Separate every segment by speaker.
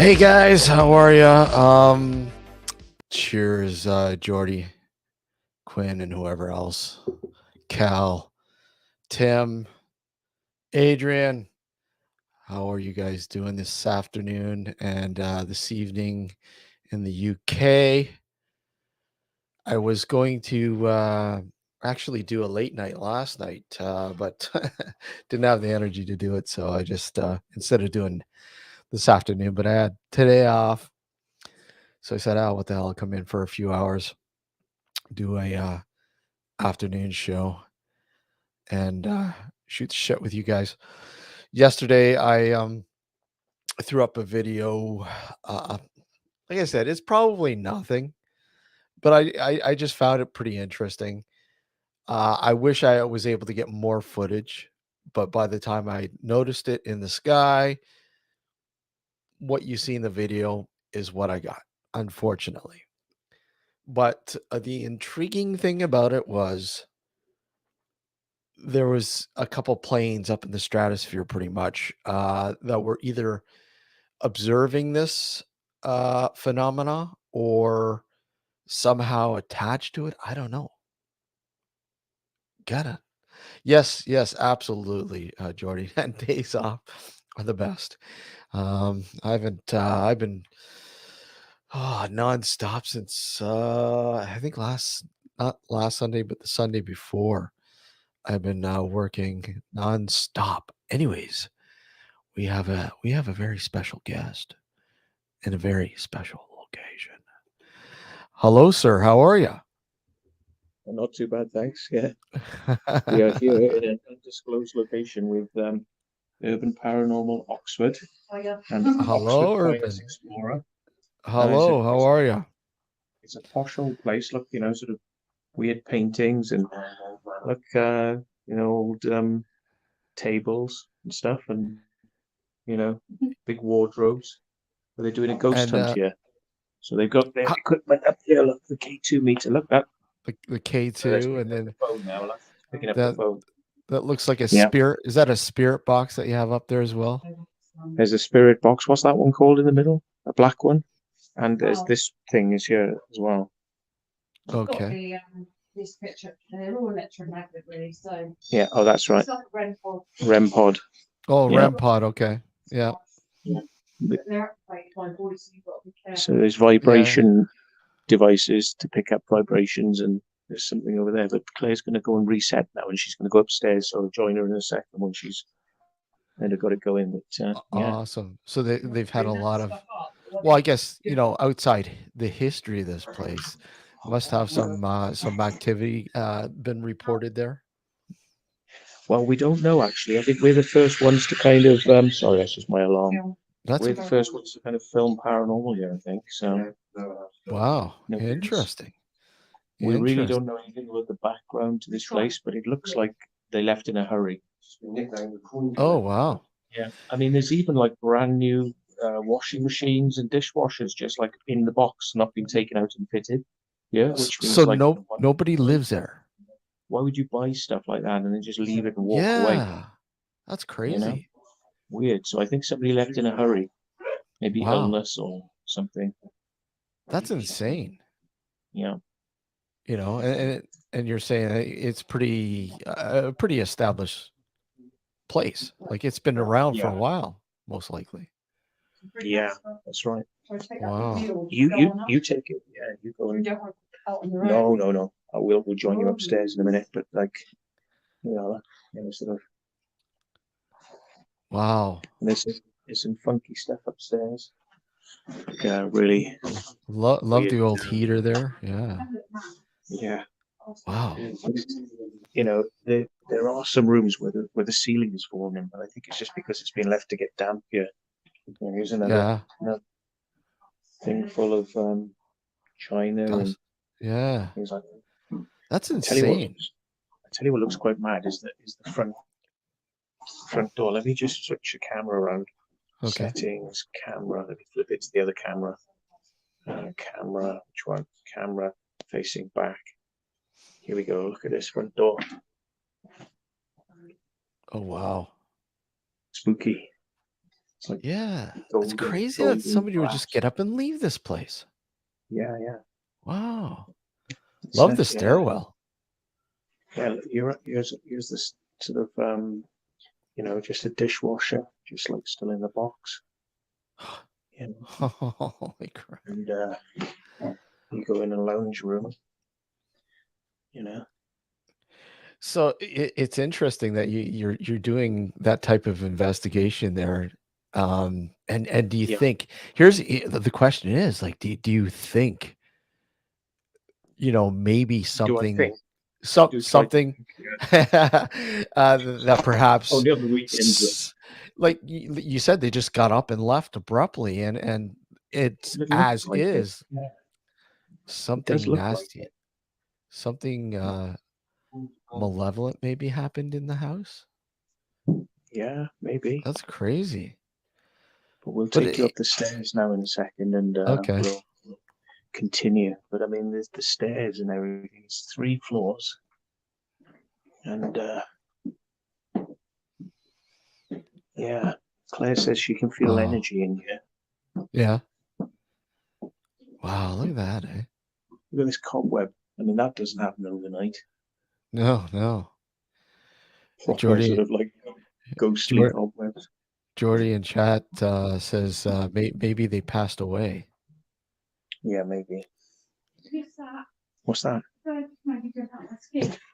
Speaker 1: Hey guys, how are ya? Cheers, Jordy, Quinn, and whoever else. Cal, Tim, Adrian. How are you guys doing this afternoon and this evening in the UK? I was going to actually do a late night last night, but didn't have the energy to do it. So I just, instead of doing this afternoon, but I had today off. So I said, oh, what the hell, I'll come in for a few hours, do a afternoon show, and shoot the shit with you guys. Yesterday, I threw up a video. Like I said, it's probably nothing, but I just found it pretty interesting. I wish I was able to get more footage, but by the time I noticed it in the sky, what you see in the video is what I got, unfortunately. But the intriguing thing about it was there was a couple planes up in the stratosphere pretty much that were either observing this phenomena or somehow attached to it. I don't know. Get it? Yes, yes, absolutely, Jordy. And days off are the best. I've been nonstop since I think not last Sunday, but the Sunday before. I've been working nonstop. Anyways, we have a very special guest in a very special location. Hello, sir. How are you?
Speaker 2: Not too bad, thanks. Yeah, we are here in an undisclosed location with Urban Paranormal Oxford and Oxford
Speaker 1: Hello,
Speaker 2: Finest
Speaker 1: Urban.
Speaker 2: Explorer. It's a
Speaker 1: Hello. How are you?
Speaker 2: it's a posh old place. Look, sort of weird paintings and look, old tables and stuff, and you know, big wardrobes. But they're doing a ghost
Speaker 1: And
Speaker 2: hunt here, so they've got their
Speaker 1: ho-
Speaker 2: equipment up here. Look, the K2 meter. Look that.
Speaker 1: the K
Speaker 2: So that's
Speaker 1: two, and
Speaker 2: picking up the
Speaker 1: then
Speaker 2: phone now. Look, it's picking up the
Speaker 1: that
Speaker 2: phone.
Speaker 1: that looks like a
Speaker 2: Yeah.
Speaker 1: spirit. Is that a spirit box that you have up there as well?
Speaker 2: There's a spirit box. What's that one called in the middle? A black one. And there's this thing is here as well.
Speaker 1: Okay.
Speaker 2: Yeah. Oh, that's right. REM pod.
Speaker 1: Oh,
Speaker 2: Yeah.
Speaker 1: REM pod. Okay. Yeah.
Speaker 2: Yeah. So there's
Speaker 1: Yeah.
Speaker 2: vibration devices to pick up vibrations, and there's something over there. But Claire's going to go and reset now, and she's going to go upstairs. So I'll join her in a second when she's kind of got it going. But yeah.
Speaker 1: Awesome. So they've had a lot of, well, I guess, outside the history of this place, must have some activity been reported there.
Speaker 2: Well, we don't know actually. I think we're the first ones to kind of. Sorry, that's just my alarm.
Speaker 1: That's
Speaker 2: We're the first ones to kind of film paranormal here, I think. So,
Speaker 1: wow.
Speaker 2: no,
Speaker 1: Interesting.
Speaker 2: we really
Speaker 1: Interesting.
Speaker 2: don't know anything about the background to this place, but it looks like they left in a hurry.
Speaker 1: Oh, wow.
Speaker 2: Yeah, I mean, there's even like brand new washing machines and dishwashers just like in the box, not been taken out and fitted. Yeah, which
Speaker 1: So
Speaker 2: means like,
Speaker 1: nobody lives there.
Speaker 2: why would you buy stuff like that and then just leave it and walk away?
Speaker 1: Yeah. That's
Speaker 2: You know,
Speaker 1: crazy.
Speaker 2: weird. So I think somebody left in a hurry, maybe
Speaker 1: Wow.
Speaker 2: illness or something.
Speaker 1: That's insane.
Speaker 2: Yeah.
Speaker 1: And you're saying it's pretty established place. Like it's been around for
Speaker 2: Yeah.
Speaker 1: a while, most likely.
Speaker 2: Yeah, that's right.
Speaker 1: Wow.
Speaker 2: You take it. Yeah, you go. No, no, no. I will. We'll join you upstairs in a minute. But like, you know, sort of.
Speaker 1: Wow.
Speaker 2: And there's some funky stuff upstairs. Like, really
Speaker 1: Love
Speaker 2: weird.
Speaker 1: the old heater there. Yeah.
Speaker 2: Yeah.
Speaker 1: Wow.
Speaker 2: There are some rooms where the ceiling is falling, but I think it's just because it's been left to get damp here. Here's
Speaker 1: Yeah.
Speaker 2: another thing full of china and
Speaker 1: Gosh. Yeah.
Speaker 2: things like that.
Speaker 1: That's
Speaker 2: I tell you what,
Speaker 1: insane.
Speaker 2: I tell you what looks quite mad is the front door. Let me just switch the camera around.
Speaker 1: Okay.
Speaker 2: Settings, camera. Let me flip it to the other camera. Camera, which one? Camera facing back. Here we go. Look at this front door.
Speaker 1: Oh wow.
Speaker 2: Spooky. It's like
Speaker 1: Yeah. It's
Speaker 2: golden,
Speaker 1: crazy that
Speaker 2: golden
Speaker 1: somebody would just
Speaker 2: brass.
Speaker 1: get up and leave this place.
Speaker 2: Yeah, yeah.
Speaker 1: Wow.
Speaker 2: It's
Speaker 1: Love the
Speaker 2: yeah,
Speaker 1: stairwell.
Speaker 2: yeah. Here's this sort of just a dishwasher, just like still in the box. You know,
Speaker 1: Holy crap.
Speaker 2: and you go in a lounge room. You know.
Speaker 1: So it's interesting that you're doing that type of investigation there. And do you
Speaker 2: Yeah.
Speaker 1: think the question is like, do you think, maybe
Speaker 2: Do I
Speaker 1: something
Speaker 2: think?
Speaker 1: some
Speaker 2: Do try to
Speaker 1: something
Speaker 2: think. Yeah.
Speaker 1: that
Speaker 2: Oh,
Speaker 1: perhaps
Speaker 2: the other weekends.
Speaker 1: like you said, they just got up and left abruptly, and it's
Speaker 2: It looks
Speaker 1: as
Speaker 2: like it.
Speaker 1: is
Speaker 2: Yeah, it does
Speaker 1: something
Speaker 2: look like
Speaker 1: nasty, something
Speaker 2: it.
Speaker 1: malevolent maybe happened in the house.
Speaker 2: Yeah, maybe.
Speaker 1: That's crazy.
Speaker 2: But we'll
Speaker 1: But
Speaker 2: take you up the stairs now in a second, and
Speaker 1: okay.
Speaker 2: we'll continue. But I mean, there's the stairs and everything. It's 3 floors, and yeah, Claire says she can feel
Speaker 1: Wow.
Speaker 2: energy in here.
Speaker 1: Yeah. Wow, look at that, eh?
Speaker 2: Look at this cobweb. I mean, that doesn't happen overnight.
Speaker 1: No, no.
Speaker 2: Proper sort
Speaker 1: Jordy
Speaker 2: of like ghostly
Speaker 1: Jor
Speaker 2: cobwebs.
Speaker 1: Jordy in chat says maybe they passed away.
Speaker 2: Yeah, maybe. What's that?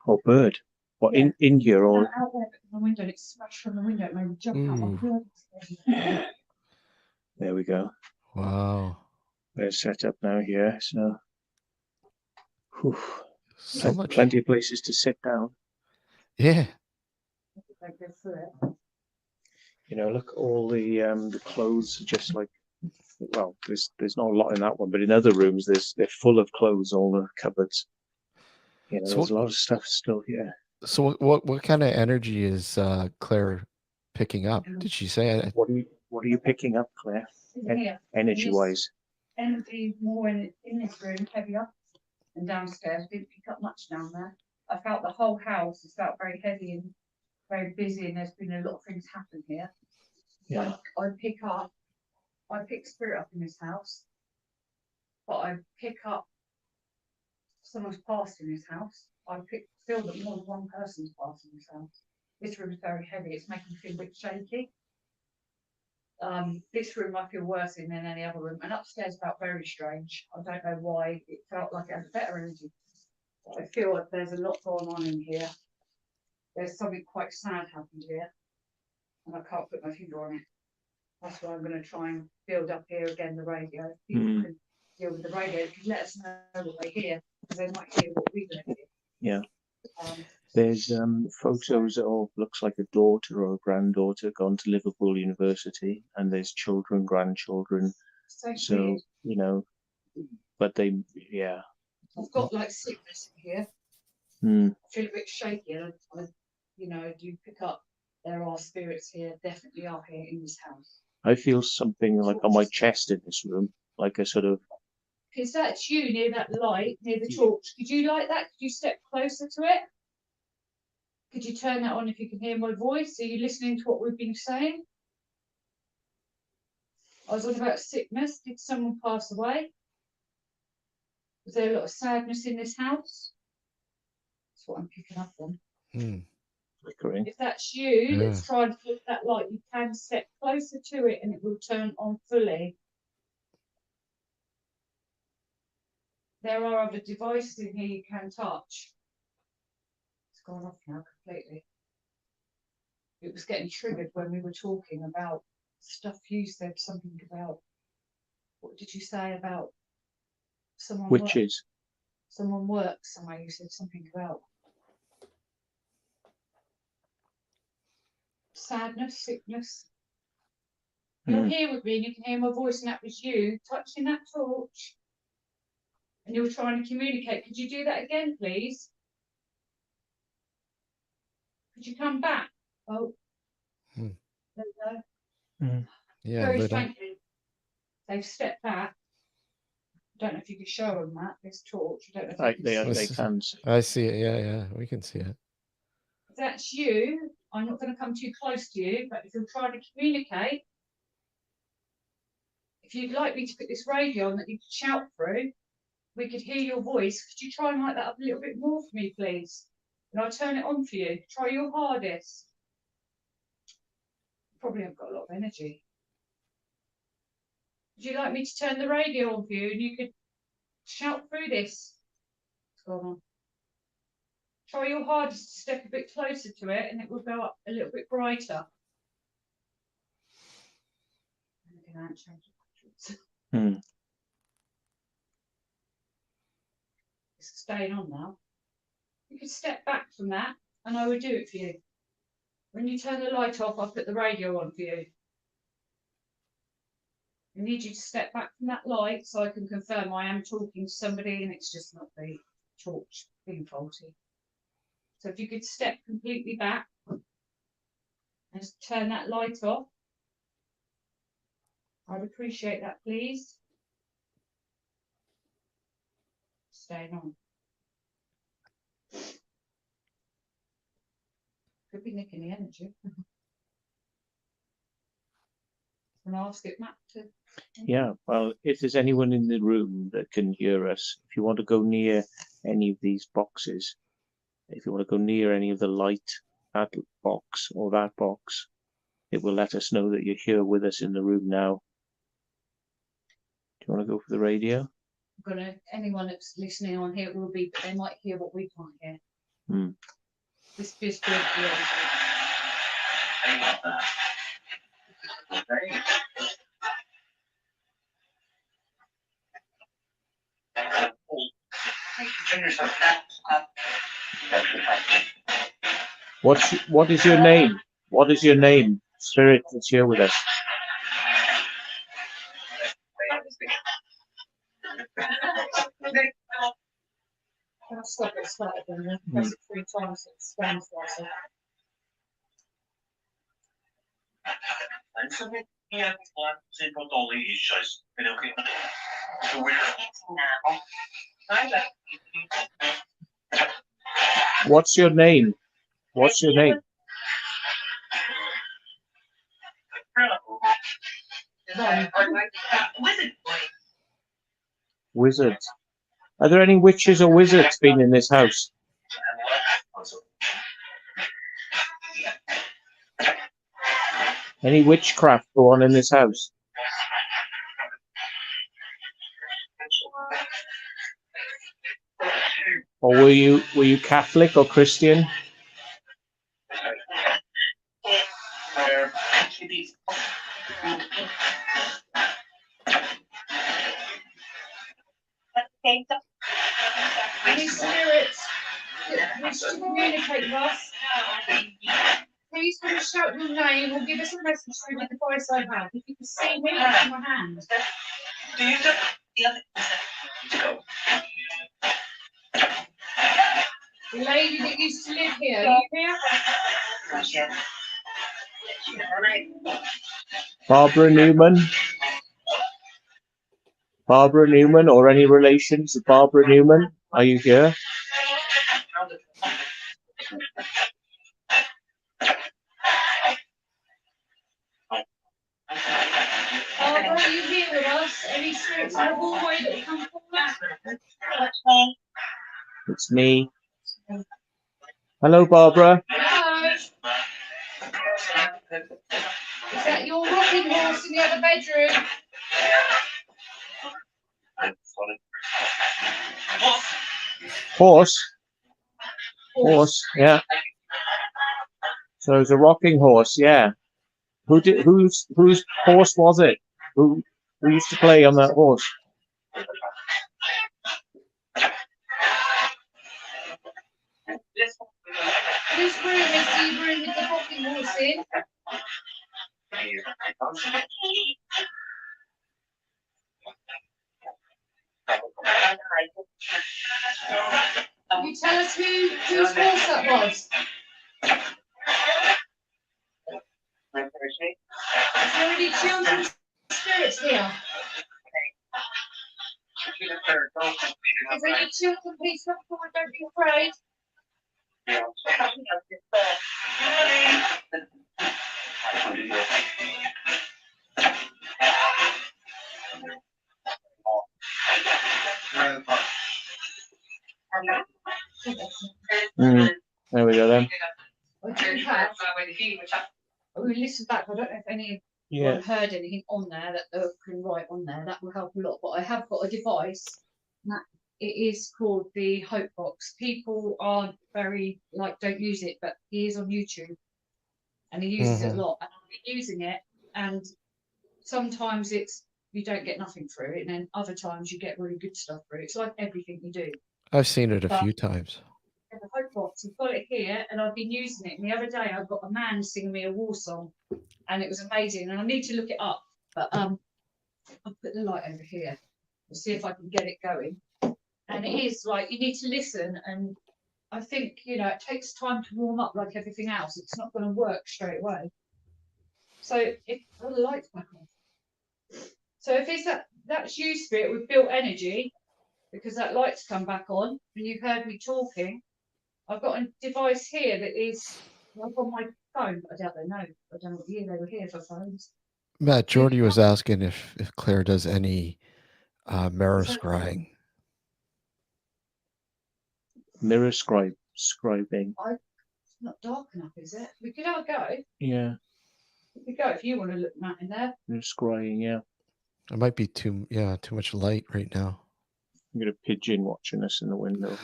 Speaker 2: Oh, bird. What, in here or?
Speaker 1: Ooh,
Speaker 2: There we go.
Speaker 1: wow.
Speaker 2: We're set up now here, so whew,
Speaker 1: So much.
Speaker 2: plenty of places to sit down.
Speaker 1: Yeah.
Speaker 2: Look, all the clothes are just like, well, there's not a lot in that one, but in other rooms they're full of clothes, all the cupboards.
Speaker 1: So
Speaker 2: There's a lot of stuff still here.
Speaker 1: what kind of energy is Claire picking up? Did she say?
Speaker 2: What are you picking up, Claire? Energy wise.
Speaker 3: Energy more in this room, heavier, and downstairs. Didn't pick up much down there. I felt the whole house has felt very heavy and very busy, and there's been a lot of things happen here.
Speaker 2: Yeah.
Speaker 3: I pick spirit up in this house, but I pick up someone's passed in this house. Feel that more than one person's passed in this house. This room is very heavy. It's making me feel a bit shaky. This room I feel worse in than any other room, and upstairs felt very strange. I don't know why. It felt like it had better energy. I feel like there's a lot going on in here. There's something quite sad happened here, and I can't put my finger on it. That's why I'm going to try and build up here again the radio. People can deal with the radio. They can let us know what they hear, because they might hear what we don't hear.
Speaker 2: Yeah. There's photos of looks like a daughter or a granddaughter gone to Liverpool University, and there's children, grandchildren. So but yeah.
Speaker 3: I've got like sickness in here. I feel a bit shaky, and I do pick up. There are spirits here, definitely are here in this house.
Speaker 2: I feel something like on my chest in this room, like a sort of.
Speaker 3: Is that you near that light, near the torch? Could you light that? Could you step closer to it? Could you turn that on if you can hear my voice? Are you listening to what we've been saying? I was on about sickness. Did someone pass away? Was there a lot of sadness in this house? That's what I'm picking up on.
Speaker 2: Flickering.
Speaker 3: If that's you, let's try and flip that light. You can step closer to it and it will turn on fully. There are other devices in here you can touch. It's gone off now completely. It was getting triggered when we were talking about stuff you said, something about. What did you say about someone?
Speaker 2: Witches.
Speaker 3: Someone works somewhere. You said something about sadness, sickness. You're here with me and you can hear my voice, and that was you touching that torch. And you were trying to communicate. Could you do that again, please? Could you come back? Oh, there we go.
Speaker 1: Yeah,
Speaker 3: Very faintly. They've stepped back. I don't know if you could show them that, this torch. I don't know if
Speaker 2: they can see.
Speaker 1: I see it. Yeah, we can see it.
Speaker 3: If that's you, I'm not going to come too close to you, but if you're trying to communicate, If you'd like me to put this radio on that you could shout through, we could hear your voice. Could you try and light that up a little bit more for me, please? And I'll turn it on for you. Try your hardest. Probably haven't got a lot of energy. Would you like me to turn the radio on for you and you could shout through this? What's going on? Try your hardest to step a bit closer to it and it will go up a little bit brighter. It's staying on now. You could step back from that and I would do it for you. When you turn the light off, I'll put the radio on for you. I need you to step back from that light so I can confirm I am talking to somebody and it's just not the torch being faulty. So if you could step completely back and just turn that light off, I'd appreciate that, please. Staying on. Could be nicking the energy. And ask it, Matt, to.
Speaker 2: Yeah, well, if there's anyone in the room that can hear us, if you want to go near any of these boxes, if you want to go near any of the light, that box or that box, it will let us know that you're here with us in the room now. Do you want to go for the radio?
Speaker 3: Anyone that's listening on here will be, they might hear what we can't hear. This just good.
Speaker 2: What is your name? What is your name, spirit that's here with us?
Speaker 3: I'll stop it started then. Press it 3 times so it stands like
Speaker 2: that. What's your name? What's your name? Wizard. Are there any witches or wizards been in this house? Any witchcraft go on in this house? Or were you Catholic or Christian?
Speaker 3: Any spirits that wish to communicate with us, please come and shout your name or give us a message through the device I have. If you can see me, it's in my hand. The lady that used to live here, are you here?
Speaker 2: Barbara Newman? Barbara Newman or any relations of Barbara Newman? Are you here?
Speaker 3: Barbara, are you here with us? Any spirits in the hallway that will come forward?
Speaker 2: It's me. Hello, Barbara.
Speaker 3: Hello. Is that your rocking horse in the other bedroom?
Speaker 2: Horse? Horse, yeah. So it's a rocking horse, yeah. Whose horse was it? Who used to play on that horse?
Speaker 3: Whose room is the room with the rocking horse in? Can you tell us whose horse that was? Is there any children spirits here? Is there any children? Please come forward, don't be afraid.
Speaker 2: There we go then.
Speaker 3: I do have. I will listen back. I don't know if anyone heard anything on there that can write on there. That will help a lot. But I have got a device that it is called the Hope Box. People aren't very don't use it, but he is on YouTube and he uses it a lot. And I've been using it, and sometimes you don't get nothing through it, and then other times you get really good stuff through it. It's like everything you do.
Speaker 1: I've seen it a few times.
Speaker 3: The Hope Box, I've got it here, and I've been using it. And the other day, I got a man singing me a war song, and it was amazing. And I need to look it up, but I'll put the light over here. We'll see if I can get it going. And it is you need to listen, and I think it takes time to warm up like everything else. It's not going to work straight away. So if the light's back on. So if it's that's you, Spirit, with built energy, because that light's come back on, and you've heard me talking. I've got a device here that is on my phone, but I doubt they know. I don't know what year they were here for phones.
Speaker 1: Matt, Jordy was asking if Claire does any mirror scrying.
Speaker 2: Mirror scribing.
Speaker 3: It's not dark enough, is it? We could have a go.
Speaker 2: Yeah.
Speaker 3: We could go if you want to look Matt in there.
Speaker 2: Mirror scrying, yeah.
Speaker 1: It might be too much light right now.
Speaker 2: I've got a pigeon watching us in the window.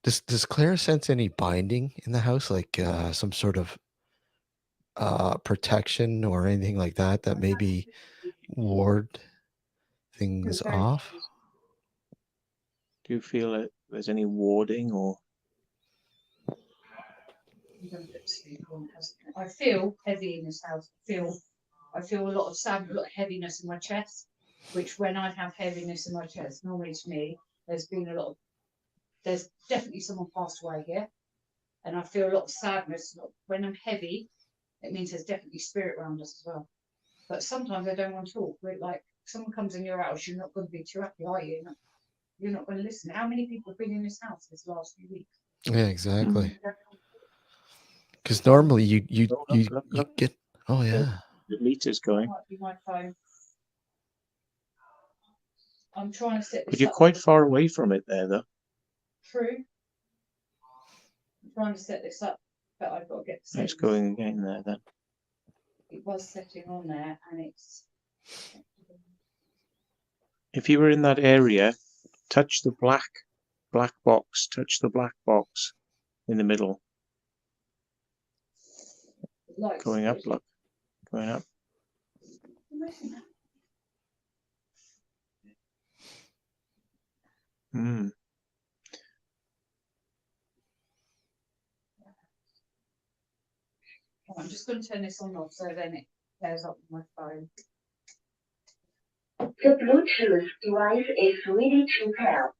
Speaker 1: Does Claire sense any binding in the house, like some sort of protection or anything like that maybe ward things off?
Speaker 2: Do you feel that there's any warding or?
Speaker 3: I feel heavy in this house. I feel a lot of sadness, a lot of heaviness in my chest, which when I have heaviness in my chest, normally to me, there's definitely someone passed away here. And I feel a lot of sadness. When I'm heavy, it means there's definitely spirit around us as well. But sometimes I don't want to talk. Like someone comes in your house, you're not going to be too happy, are you? You're not going to listen. How many people have been in this house this last few weeks?
Speaker 1: Yeah, exactly. Because normally you get. Oh yeah.
Speaker 2: The meter's going.
Speaker 3: Might be my phone. I'm trying to set this.
Speaker 2: But you're quite far away from it there, though.
Speaker 3: True. I'm trying to set this up, but I've got to get the
Speaker 2: It's going again there then.
Speaker 3: It was setting on there, and it's.
Speaker 2: If you were in that area, touch the black box. Touch the black box in the middle. Going up, look. Going up. Hmm.
Speaker 3: I'm just going to turn this on off so then it pairs up with my phone.
Speaker 4: The Bluetooth device is ready to pair.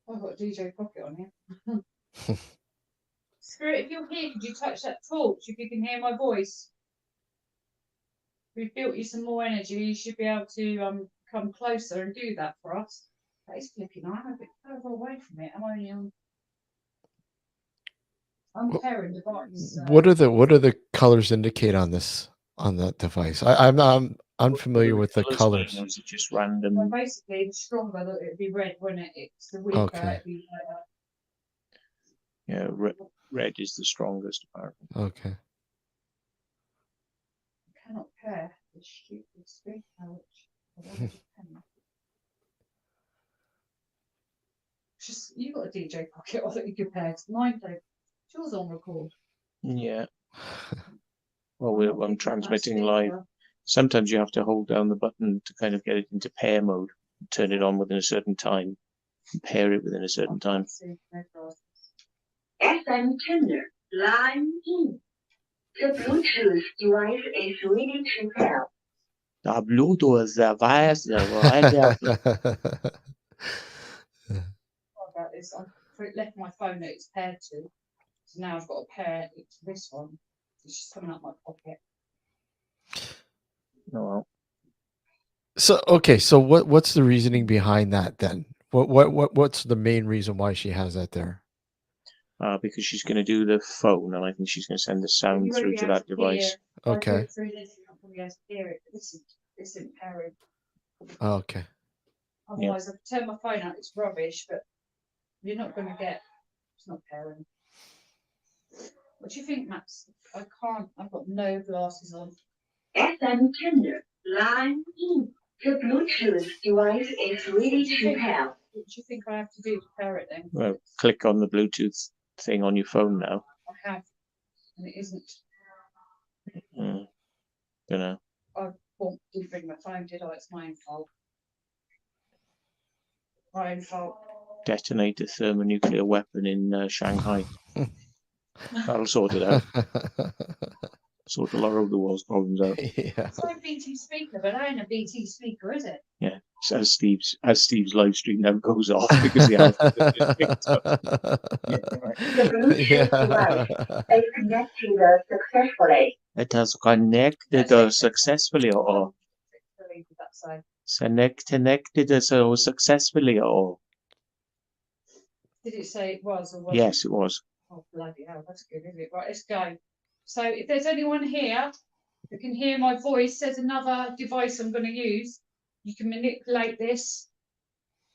Speaker 3: I've got DJ Pocket on here. Spirit, if you're here, could you touch that torch if you can hear my voice? We've built you some more energy. You should be able to come closer and do that for us. That is flipping. I'm a bit further away from it. I'm only on. I'm pairing device.
Speaker 1: What are the colors indicate on that device? I'm unfamiliar with the colors.
Speaker 2: Is it just random?
Speaker 3: Well, basically, the stronger that it'd be red, wouldn't it? It's the weaker.
Speaker 1: Okay.
Speaker 3: It'd be
Speaker 2: Yeah, red is the strongest apparently.
Speaker 1: Okay.
Speaker 3: I cannot pair this stupid screen couch. Just you got a DJ Pocket or that you could pair. Mine don't. Yours on record.
Speaker 2: Yeah. Well, I'm transmitting live. Sometimes you have to hold down the button to kind of get it into pair mode, turn it on within a certain time, and pair it within a certain time.
Speaker 4: FM tuner, line in. The Bluetooth device is ready to pair.
Speaker 2: The Bluetooth device is
Speaker 3: About this, I left my phone that it's paired to, so now I've got to pair it to this one. It's just coming out my pocket.
Speaker 2: Oh well.
Speaker 1: So okay, so what's the reasoning behind that then? What's the main reason why she has that there?
Speaker 2: Because she's going to do the phone, and I think she's going to send the sound through to that device.
Speaker 1: Okay.
Speaker 3: probably has to hear it, but this isn't pairing.
Speaker 1: Oh, okay.
Speaker 3: Otherwise, I've turned my phone out, it's rubbish, but you're not going to get, it's not pairing. What do you think, Max? I can't, I've got no glasses on.
Speaker 4: FM tender. Line in. The Bluetooth device is ready to pair.
Speaker 3: What do you think I have to do to pair it then?
Speaker 2: Well, click on the Bluetooth thing on your phone now.
Speaker 3: I have, and it isn't.
Speaker 2: Don't know.
Speaker 3: Didn't bring my phone, did I? It's my own fault. My own fault.
Speaker 2: Detonate a thermonuclear weapon in Shanghai. That'll sort it out. Sort a lot of the world's problems out.
Speaker 1: Yeah.
Speaker 3: It's like a BT speaker, but I ain't a BT speaker, is it?
Speaker 2: Yeah. As Steve's live stream never goes off because the alpha is picked up.
Speaker 4: The Bluetooth device is connected successfully.
Speaker 2: It has connected successfully or connected so successfully or
Speaker 3: Did it say it was or wasn't?
Speaker 2: yes, it was.
Speaker 3: Oh, bloody hell, that's good, isn't it? Right, let's go. So if there's anyone here that can hear my voice, there's another device I'm going to use. You can manipulate this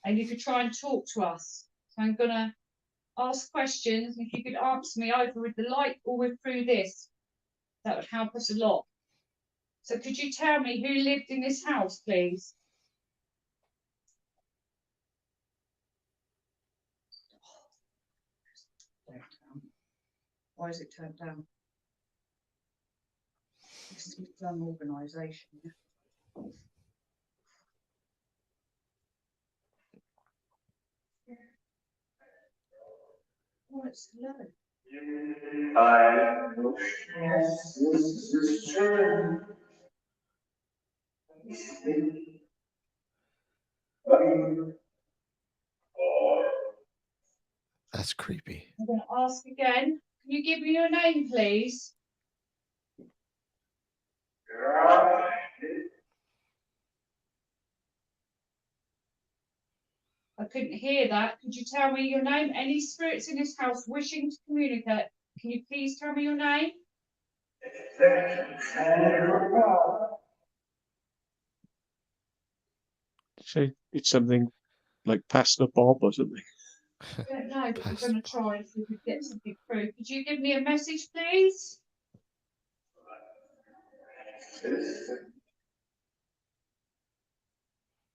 Speaker 3: and you can try and talk to us. So I'm going to ask questions. If you could answer me either with the light or with through this, that would help us a lot. So could you tell me who lived in this house, please? Why is it turned down? This is some organisation. Oh, it's low.
Speaker 1: That's creepy.
Speaker 3: I'm going to ask again. Can you give me your name, please? I couldn't hear that. Could you tell me your name? Any spirits in this house wishing to communicate? Can you please tell me your name?
Speaker 2: So it's something like Pastor Bob or something.
Speaker 3: I don't know, but we're going to try if we could get something through. Could you give me a message, please?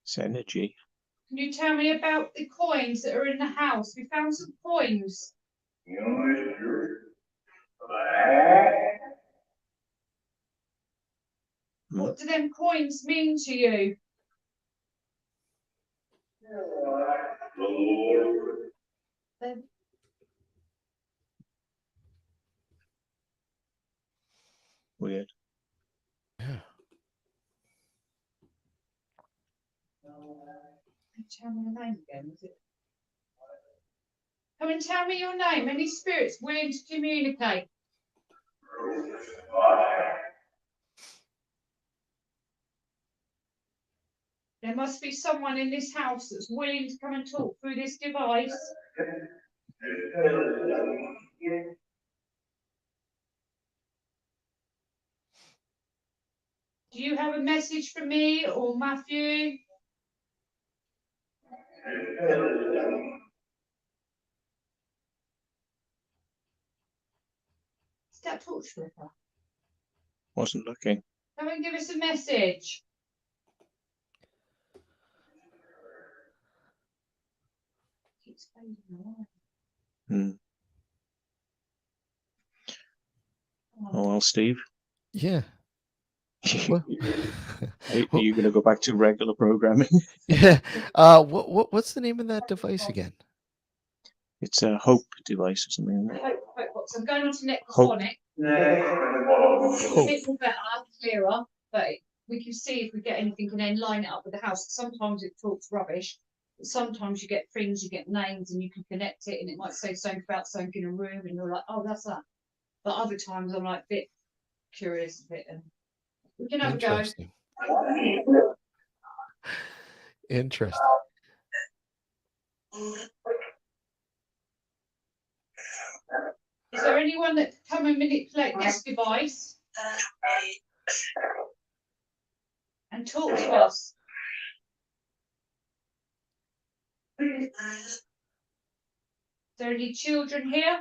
Speaker 2: It's energy.
Speaker 3: Can you tell me about the coins that are in the house? We found some coins. What do them coins mean to you?
Speaker 2: Weird.
Speaker 1: Yeah.
Speaker 3: Tell me your name again, is it? Come and tell me your name. Any spirits willing to communicate? There must be someone in this house that's willing to come and talk through this device. Do you have a message for me or Matthew? Is that torch flipper?
Speaker 2: Wasn't looking.
Speaker 3: Come and give us a message. Keeps fading away.
Speaker 2: Oh well, Steve.
Speaker 1: Yeah.
Speaker 2: Are you going to go back to regular programming?
Speaker 1: Yeah. What's the name of that device again?
Speaker 2: It's a Hope device or something. Isn't it?
Speaker 3: I'm going on to Necrosonic. It's a bit more better, clearer, but we can see if we get anything and then line it up with the house. Sometimes it talks rubbish, but sometimes you get things, you get names, and you can connect it, and it might say something about something in a room, and you're like, oh, that's that. But other times I'm like a bit curious a bit, and we can have a go.
Speaker 1: Interesting.
Speaker 3: Is there anyone that can come and manipulate this device? and talk to us. Is there any children here?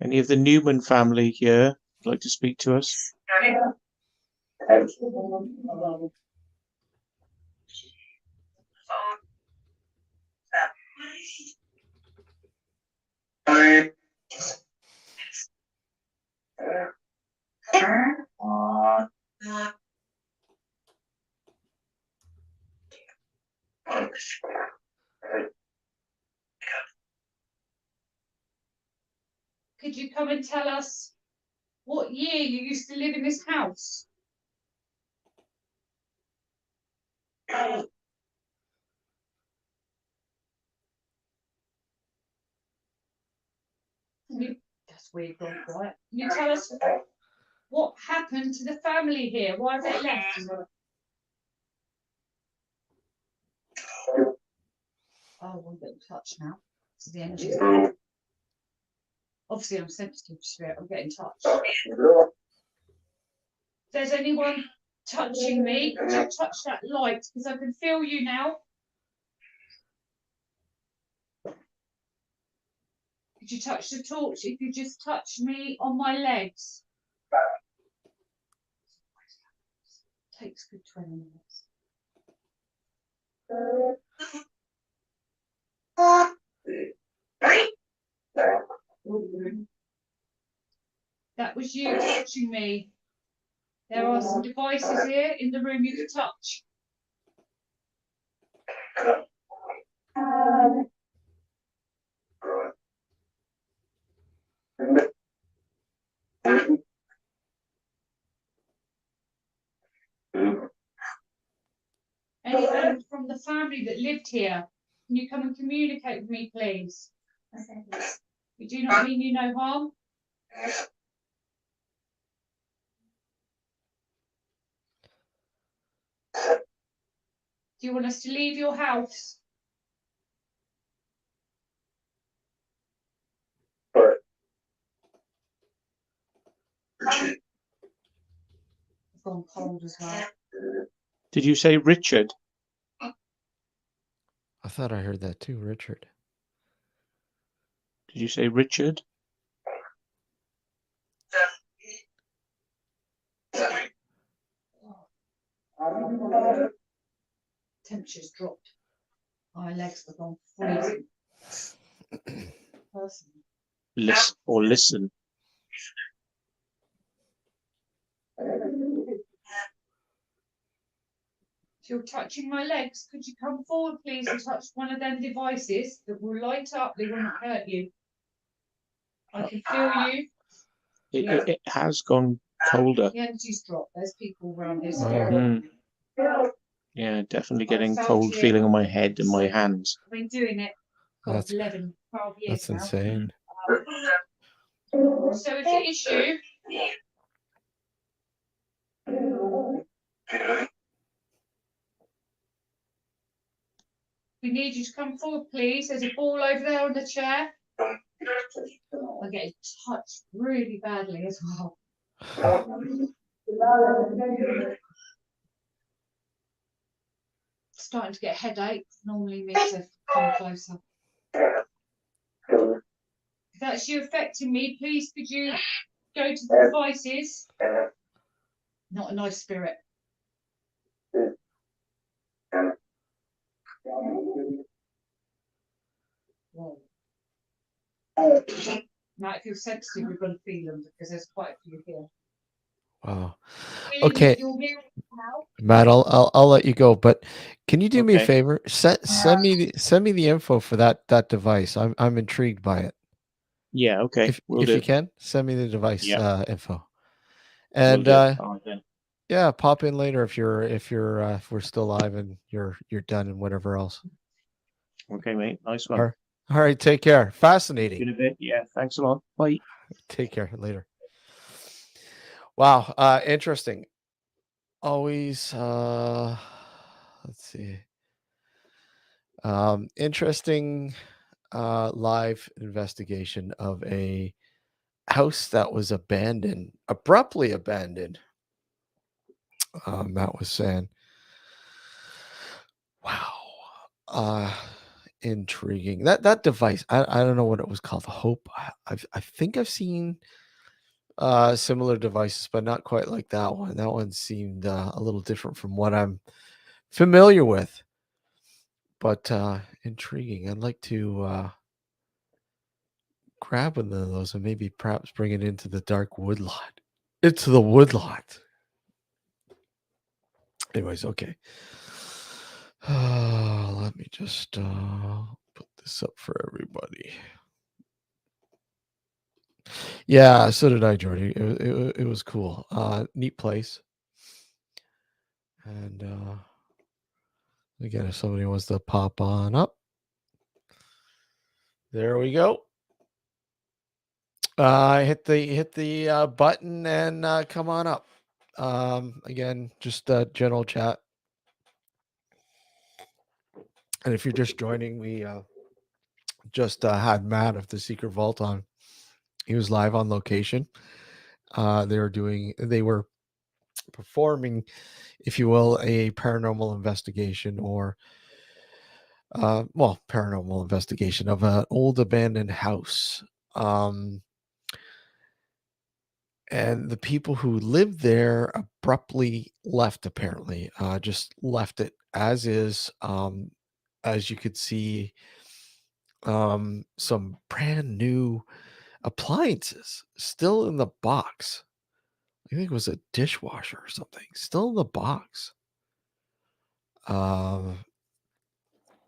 Speaker 2: Any of the Newman family here would like to speak to us?
Speaker 3: Could you come and tell us what year you used to live in this house? That's weird, gone quiet. Can you tell us what happened to the family here? Why have they left? Oh, I'm getting touched now. So the energy's there. Obviously, I'm sensitive to spirit. I'm getting touched. If there's anyone touching me, could you touch that light? Because I can feel you now. Could you touch the torch? If you just touch me on my legs. Takes good 20 minutes. That was you touching me. There are some devices here in the room you can touch. Anyone from the family that lived here, can you come and communicate with me, please? You do not mean you no harm. Do you want us to leave your house? I've gone cold as well.
Speaker 2: Did you say Richard?
Speaker 1: I thought I heard that too, Richard.
Speaker 2: Did you say Richard?
Speaker 3: Temperature's dropped. My legs have gone freezing. Personally.
Speaker 2: Listen.
Speaker 3: If you're touching my legs, could you come forward, please, and touch one of them devices that will light up? They will not hurt you. I can feel you.
Speaker 2: It has gone colder.
Speaker 3: The energy's dropped. There's people around here.
Speaker 2: Yeah, definitely getting cold feeling on my head and my hands.
Speaker 3: I've been doing it for 11, 12 years
Speaker 1: That's
Speaker 3: now.
Speaker 1: insane.
Speaker 3: So if it is you, we need you to come forward, please. There's a ball over there on the chair. I'm getting touched really badly as well. Starting to get a headache. Normally means to come closer. If that's you affecting me, please could you go to the devices? Not a nice spirit. Whoa. Now, if you're sensitive, you're going to feel them because there's quite a few here.
Speaker 1: Wow. Okay,
Speaker 3: You're hearing now?
Speaker 1: Matt, I'll let you go, but can you do me a
Speaker 2: Okay.
Speaker 1: favor? Send me the info for that device. I'm intrigued by it.
Speaker 2: Yeah, okay.
Speaker 1: If
Speaker 2: Will
Speaker 1: you
Speaker 2: do.
Speaker 1: can, send me the device info.
Speaker 2: Will
Speaker 1: And
Speaker 2: do. All right, then.
Speaker 1: yeah, pop in later if we're still live and you're done and whatever else.
Speaker 2: Okay, mate. Nice one.
Speaker 1: All right, take care. Fascinating.
Speaker 2: In a bit. Yeah, thanks a lot. Bye.
Speaker 1: Take care later. Wow, interesting. Always let's see. Interesting live investigation of a house that was abruptly abandoned. Matt was saying, wow, intriguing. That device, I don't know what it was called. Hope. I think I've seen similar devices, but not quite like that one. That one seemed a little different from what I'm familiar with, but intriguing. I'd like to grab one of those and maybe perhaps bring it into the dark woodlot. Into the woodlot. Anyways, okay. Let me just put this up for everybody. Yeah, so did I, Jordy. It was cool. Neat place. And again, if somebody wants to pop on up, there we go. Hit the button and come on up. Again, just general chat. And if you're just joining, we just had Matt of the Secret Vault on. He was live on location. They were performing, if you will, a paranormal investigation or paranormal investigation of an old abandoned house. And the people who lived there abruptly left, apparently, just left it as is. As you could see, some brand new appliances still in the box. I think it was a dishwasher or something, still in the box.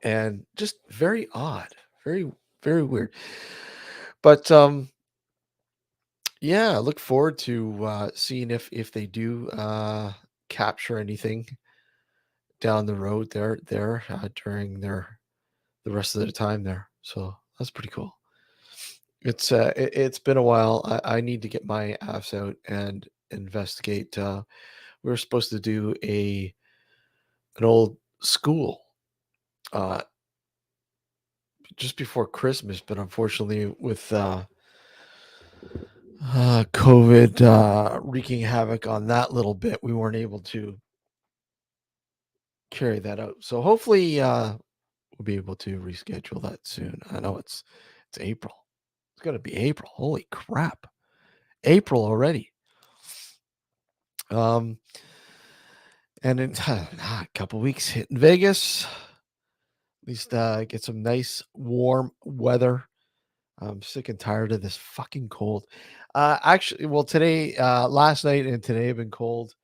Speaker 1: And just very odd, very, very weird. But yeah, I look forward to seeing if they do capture anything down the road there during the rest of their time there. So that's pretty cool. It's been a while. I need to get my ass out and investigate. We were supposed to do an old school just before Christmas, but unfortunately with COVID wreaking havoc on that little bit, we weren't able to carry that out. So hopefully we'll be able to reschedule that soon. I know it's April. It's gonna be April. Holy crap. April already. And in a couple weeks hitting Vegas. At least get some nice warm weather. I'm sick and tired of this fucking cold. Actually, well, today, last night and today have been cold.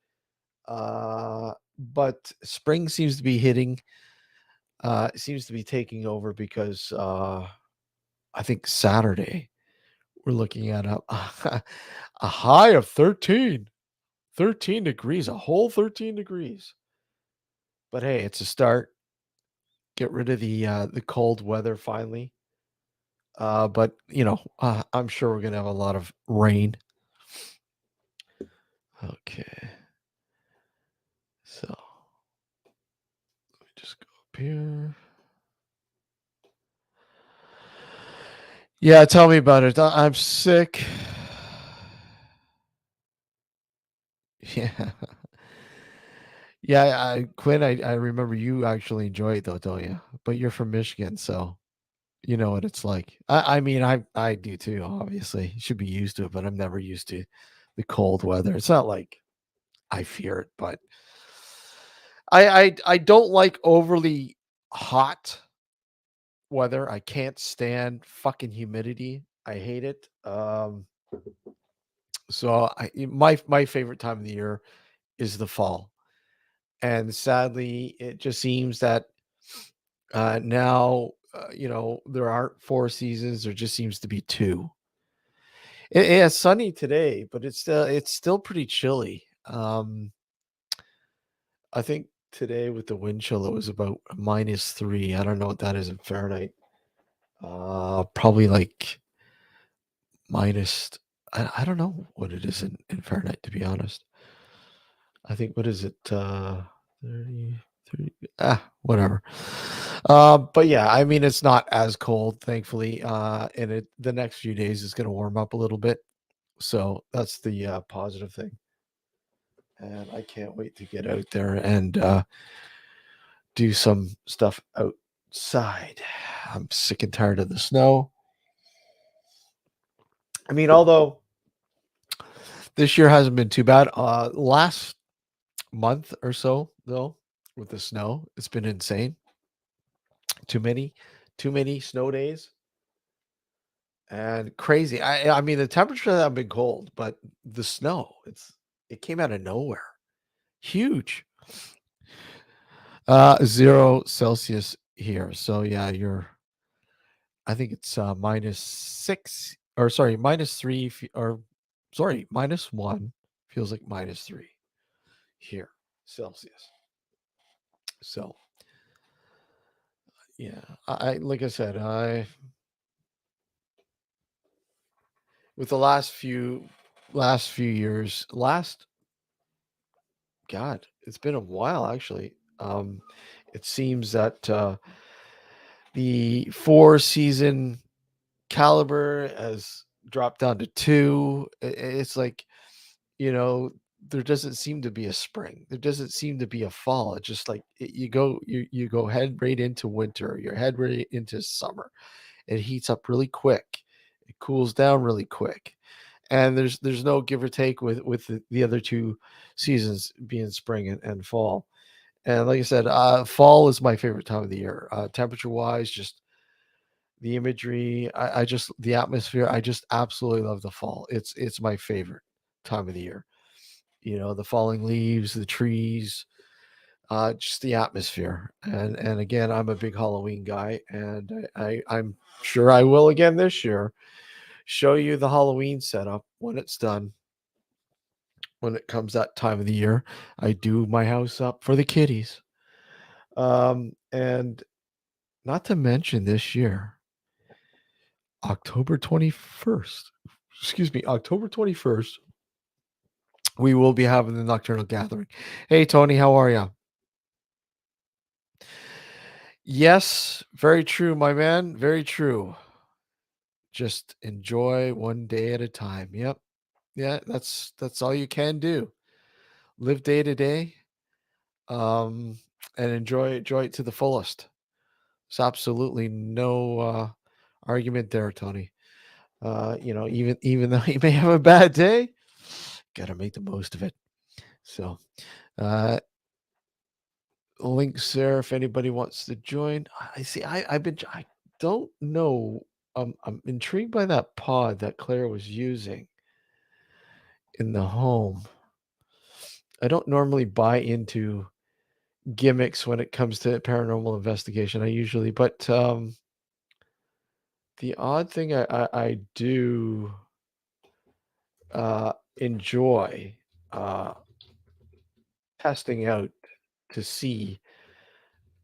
Speaker 1: But spring seems to be hitting. Seems to be taking over because I think Saturday we're looking at a high of 13 degrees, a whole 13 degrees. But hey, it's a start. Get rid of the cold weather finally. But I'm sure we're gonna have a lot of rain. Okay. So let me just go up here. Yeah, tell me about it. I'm sick. Yeah. Yeah, Quinn, I remember you actually enjoy it though, don't you? But you're from Michigan, so you know what it's like. I mean, I do too, obviously. You should be used to it, but I'm never used to the cold weather. It's not like I fear it, but I don't like overly hot weather. I can't stand fucking humidity. I hate it. So my favorite time of the year is the fall. And sadly, it just seems that now there aren't 4 seasons. There just seems to be 2. It's sunny today, but it's still pretty chilly. I think today with the wind chill, it was about -3. I don't know what that is in Fahrenheit. Probably like minus. I don't know what it is in Fahrenheit, to be honest. I think, what is it? 30, 30, whatever. But yeah, I mean, it's not as cold, thankfully. And the next few days is going to warm up a little bit. So that's the positive thing. And I can't wait to get out there and do some stuff outside. I'm sick and tired of the snow. I mean, although this year hasn't been too bad. Last month or so, though, with the snow, it's been insane. Too many snow days and crazy. I mean, the temperatures have been cold, but the snow, it came out of nowhere. Huge. 0 Celsius here. So yeah, I think it's -6 or sorry, -3 or sorry, -1 feels like -3 here Celsius. So yeah, I like I said, with the last few years, God, it's been a while actually. It seems that the 4 season caliber has dropped down to 2. It's like, you know, there doesn't seem to be a spring. There doesn't seem to be a fall. It's just like you go head right into winter. Your head right into summer. It heats up really quick. It cools down really quick. And there's no give or take with the other 2 seasons being spring and fall. And like I said, fall is my favorite time of the year. Temperature wise, just the imagery, I just the atmosphere. I just absolutely love the fall. It's my favorite time of the year. You know, the falling leaves, the trees, just the atmosphere. And again, I'm a big Halloween guy, and I'm sure I will again this year. Show you the Halloween setup when it's done. When it comes that time of the year, I do my house up for the kiddies. And not to mention this year, October 21st, excuse me, October 21st, we will be having the Nocturnal Gathering. Hey, Tony, how are you? Yes, very true, my man. Very true. Just enjoy one day at a time. Yep. Yeah, that's all you can do. Live day to day, and enjoy it to the fullest. There's absolutely no argument there, Tony. You know, even though you may have a bad day, gotta make the most of it. So, uh, links there if anybody wants to join. I see. I don't know. I'm intrigued by that pod that Claire was using in the home. I don't normally buy into gimmicks when it comes to paranormal investigation. I usually, but the odd thing I do enjoy testing out to see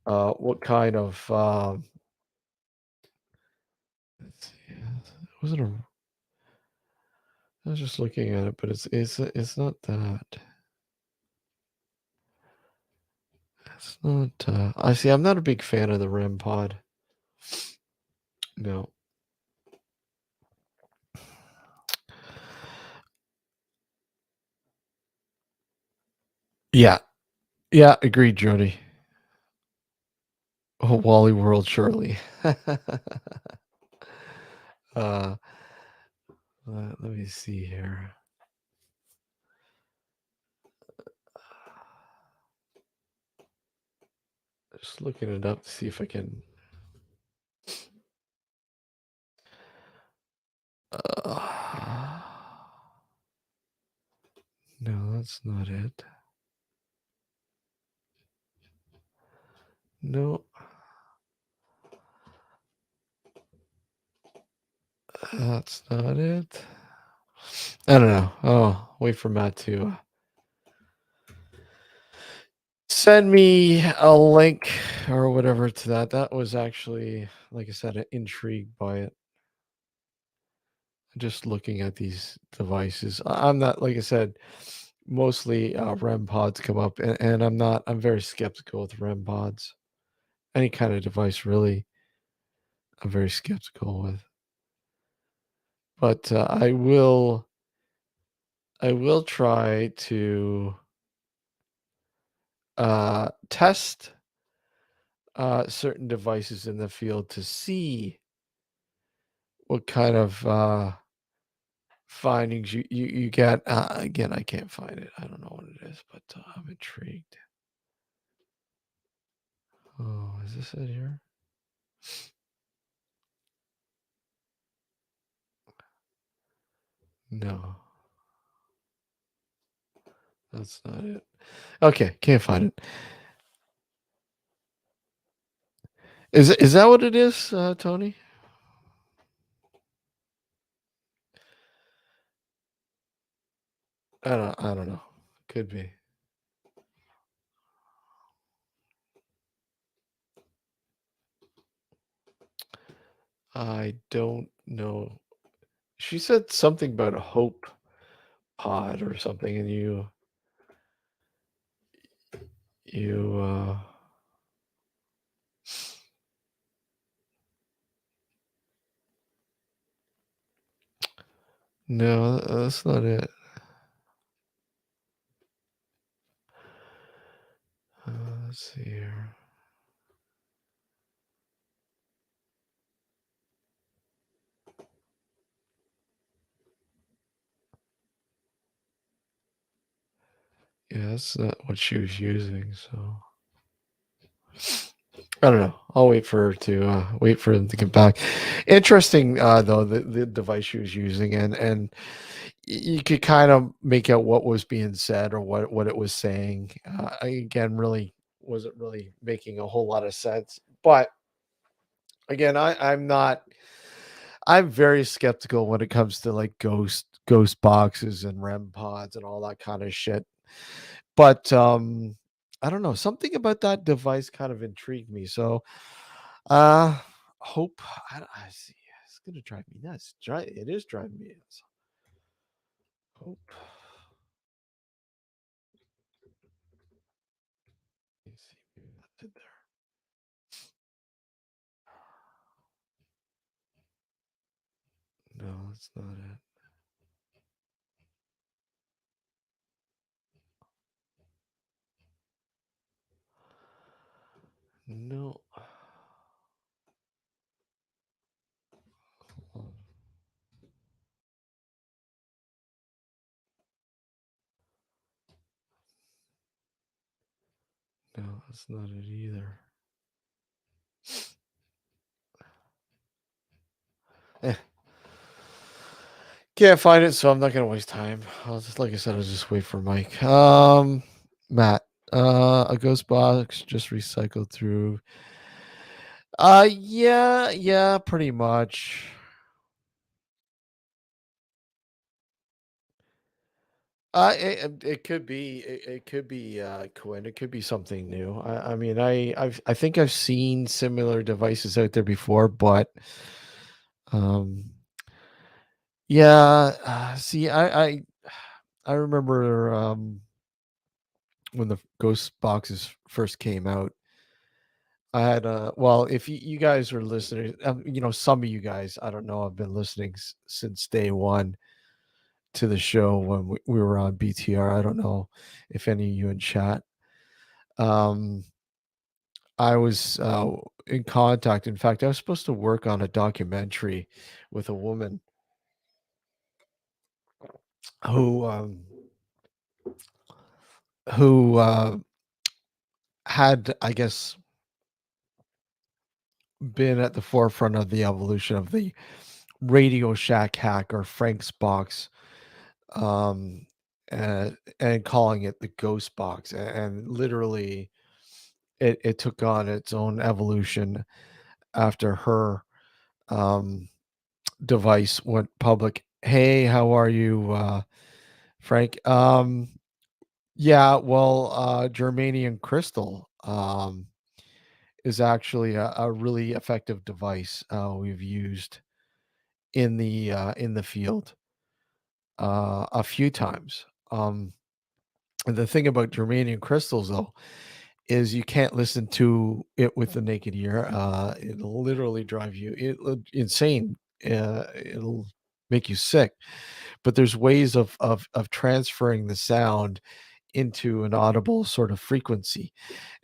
Speaker 1: what kind of let's see, was it a I was just looking at it, but it's not that. It's not I see I'm not a big fan of the REM pod. No. Yeah. Yeah, agreed, Jody. Oh, Wally World, surely. uh let me see here. Just looking it up to see if I can. Uh, no, that's not it. No, that's not it. I don't know. Oh, wait for Matt to send me a link or whatever to that. That was actually, like I said, intrigued by it. Just looking at these devices. I'm not, like I said, mostly REM pods come up, and I'm very skeptical with REM pods. Any kind of device, really, I'm very skeptical with. But I will I will try to test certain devices in the field to see what kind of findings you get. Again, I can't find it. I don't know what it is, but I'm intrigued. Oh, is this it here? No, that's not it. Okay, can't find it. Is that what it is, Tony? I don't know. Could be. I don't know. She said something about a hope pod or something, and you no, that's not it. Let's see here. Yeah, that's not what she was using. So I don't know. I'll wait for her to wait for them to get back. Interesting, though, the device she was using, and you could kind of make out what was being said or what it was saying. Again, really wasn't really making a whole lot of sense. But again, I'm not. I'm very skeptical when it comes to like ghost boxes and REM pods and all that kind of shit. But I don't know, something about that device kind of intrigued me. So uh hope I see. It's gonna drive me nuts. It is driving me nuts. Hope. Let me see. Maybe that's it there. No, that's not it. No. Hold on. No, that's not it either. Eh, can't find it, so I'm not gonna waste time. I'll just, like I said, I'll just wait for Mike. Matt, a ghost box just recycled through. Yeah, pretty much. It could be it could be Quinn. It could be something new. I mean, I think I've seen similar devices out there before, but um, yeah. See, I remember when the ghost boxes first came out. I had well, if you guys are listening, some of you guys, I don't know, I've been listening since day one to the show when we were on BTR. I don't know if any of you in chat. Um, I was in contact. In fact, I was supposed to work on a documentary with a woman who who had, I guess, been at the forefront of the evolution of the Radio Shack hack or Frank's box, um, and calling it the ghost box. And literally, it took on its own evolution after her um, device went public. Hey, how are you, Frank? Yeah, well, germanium crystal is actually a really effective device we've used in the field a few times. And the thing about germanium crystals, though, is you can't listen to it with the naked ear. It'll literally drive you insane. It'll make you sick. but there's ways of transferring the sound into an audible sort of frequency.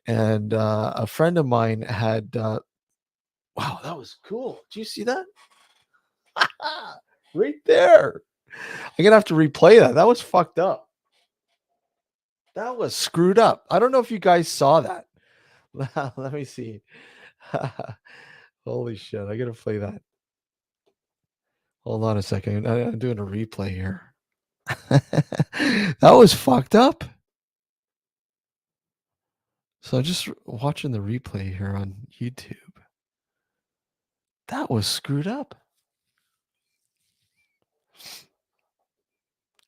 Speaker 1: And a friend of mine had wow, that was cool. Do you see that? Right there. I'm gonna have to replay that. That was fucked up. That was screwed up. I don't know if you guys saw that. Let me see. Holy shit. I gotta play that. Hold on a second. I'm doing a replay here. That was fucked up. So just watching the replay here on YouTube. That was screwed up.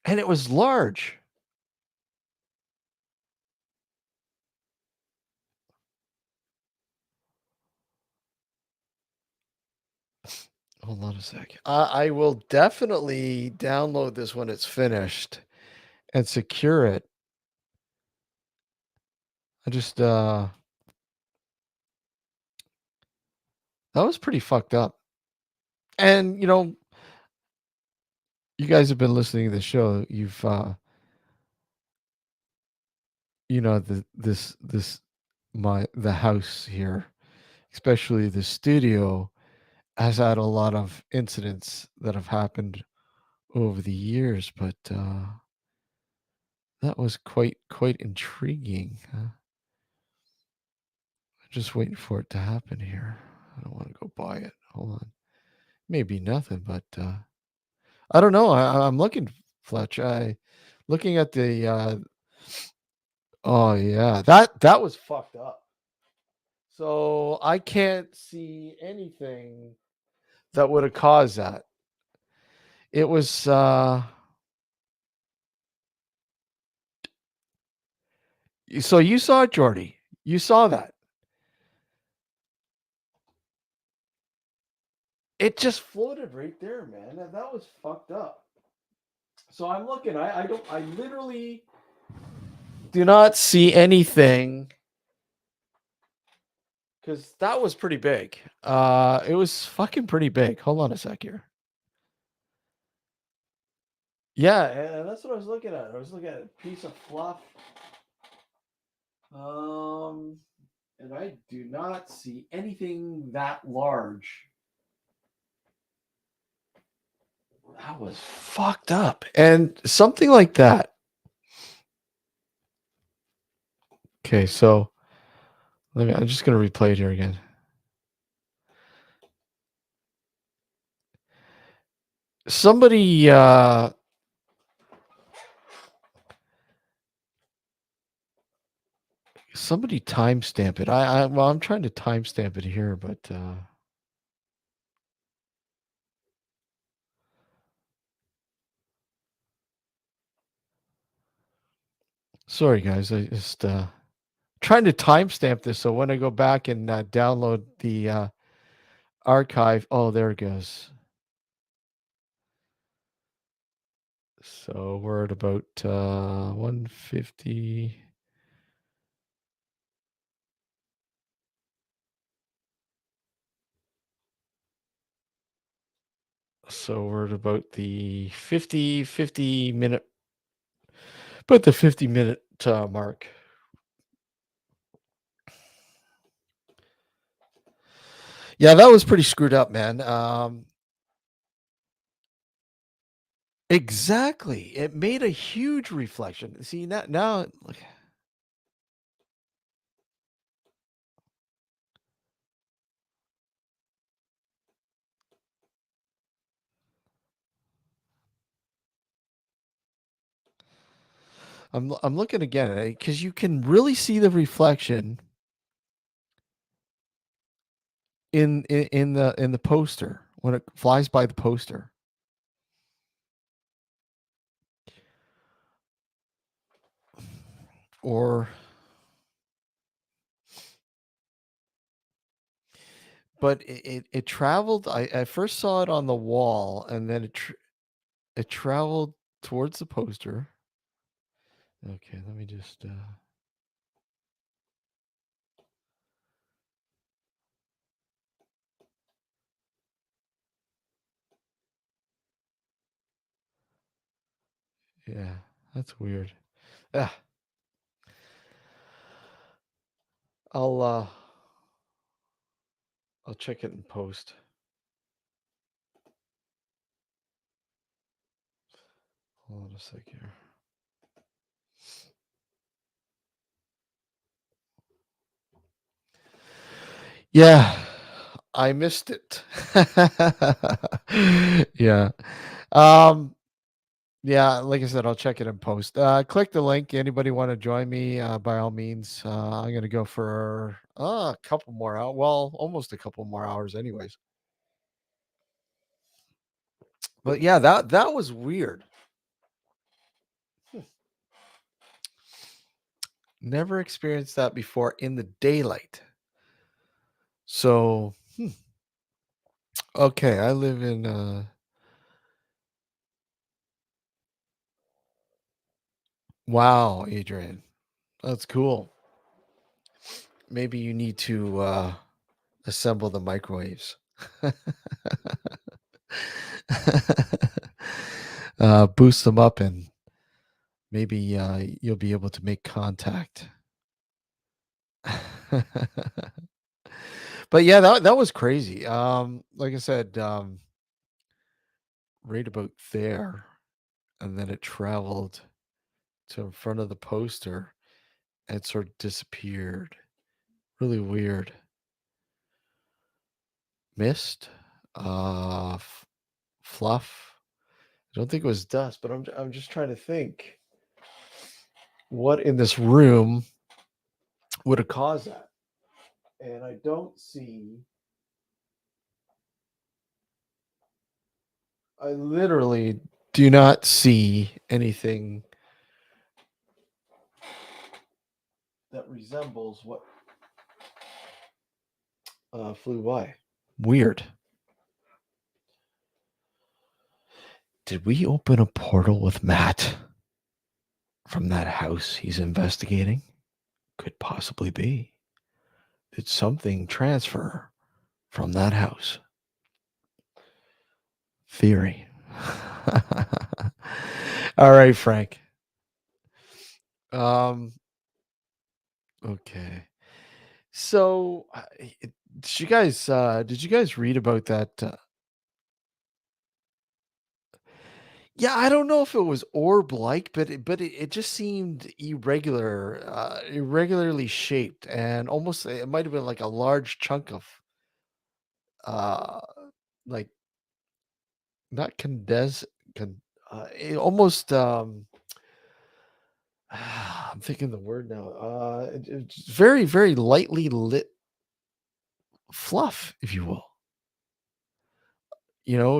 Speaker 1: And it was large. Hold on a second. I will definitely download this when it's finished and secure it. I just that was pretty fucked up. And you guys have been listening to the show. You've the house here, especially the studio, has had a lot of incidents that have happened over the years, but that was quite intriguing. Just waiting for it to happen here. I don't want to go buy it. Hold on. Maybe nothing, but I don't know. I'm looking, Fletch. Looking at the oh yeah, that was fucked up. So I can't see anything that would have caused that. It was so you saw it, Jordy. You saw that. It just floated right there, man. And that was fucked up. So I'm looking. I literally do not see anything because that was pretty big. It was fucking pretty big. Hold on a sec here. Yeah, and that's what I was looking at. I was looking at a piece of fluff. And I do not see anything that large. That was fucked up. And something like that. Okay, so I'm just gonna replay it here again. Somebody timestamp it. I'm trying to timestamp it here, but sorry guys, I just trying to timestamp this so when I go back and download the archive, oh there it goes. So we're at about 150. So we're at about the 50 minute, but the 50-minute mark. Yeah, that was pretty screwed up, man. Exactly. It made a huge reflection. See, now look. I'm looking again because you can really see the reflection in the poster when it flies by the poster. Or but it traveled. I first saw it on the wall, and then it traveled towards the poster. Okay, let me just Yeah, that's weird. Ah, I'll I'll check it in post. Hold on a sec here. Yeah, I missed it. Yeah. Um, yeah, like I said, I'll check it in post. Click the link. Anybody want to join me? By all means. I'm gonna go for a couple more hours. Well, almost a couple more hours, anyways. But yeah, that was weird. Never experienced that before in the daylight. So, okay, I live in wow, Adrian. That's cool. Maybe you need to assemble the microwaves. Boost them up and maybe you'll be able to make contact. But yeah, that was crazy. Like I said, right about there, and then it traveled to in front of the poster and sort of disappeared. Really weird. Mist, fluff. I don't think it was dust, but I'm just trying to think what in this room would have caused that. And I don't see. I literally do not see anything that resembles what flew by. Weird. Did we open a portal with Matt from that house he's investigating? Could possibly be. Did something transfer from that house? Theory. All right, Frank. Okay. So, did you guys read about that? Yeah, I don't know if it was orb-like, but it just seemed irregular, irregularly shaped, and almost it might have been like a large chunk of, uh, like not condense, it almost, I'm thinking the word now. It's very, very lightly lit fluff, if you will.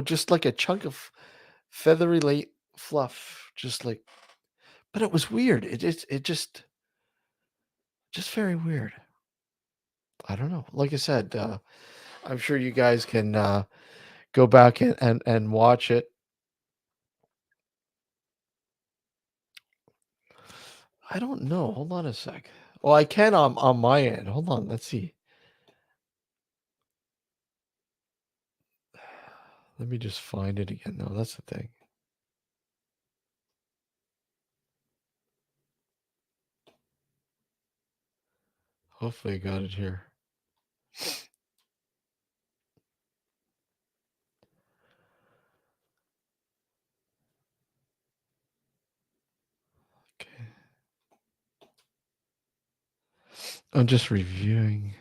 Speaker 1: Just like a chunk of feathery light fluff, just like. But it was weird. Just very weird. I don't know. Like I said, I'm sure you guys can go back and watch it. I don't know. Hold on a sec. Well, I can on my end. Hold on. Let's see. Let me just find it again. No, that's the thing. Hopefully, I got it here. Okay. I'm just reviewing.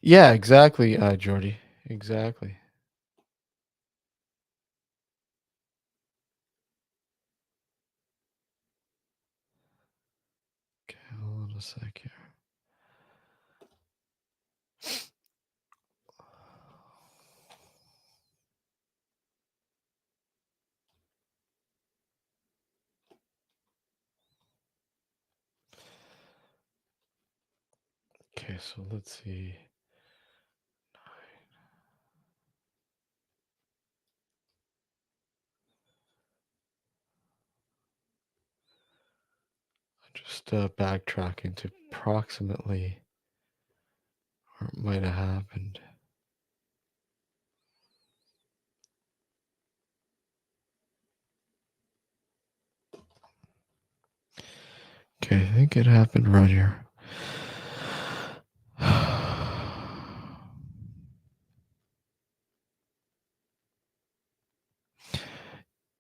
Speaker 1: Yeah, exactly, Jordy. Exactly. Okay, hold on a sec here. Okay, so let's see. I'm just backtracking to approximately where it might have happened. Okay, I think it happened around here.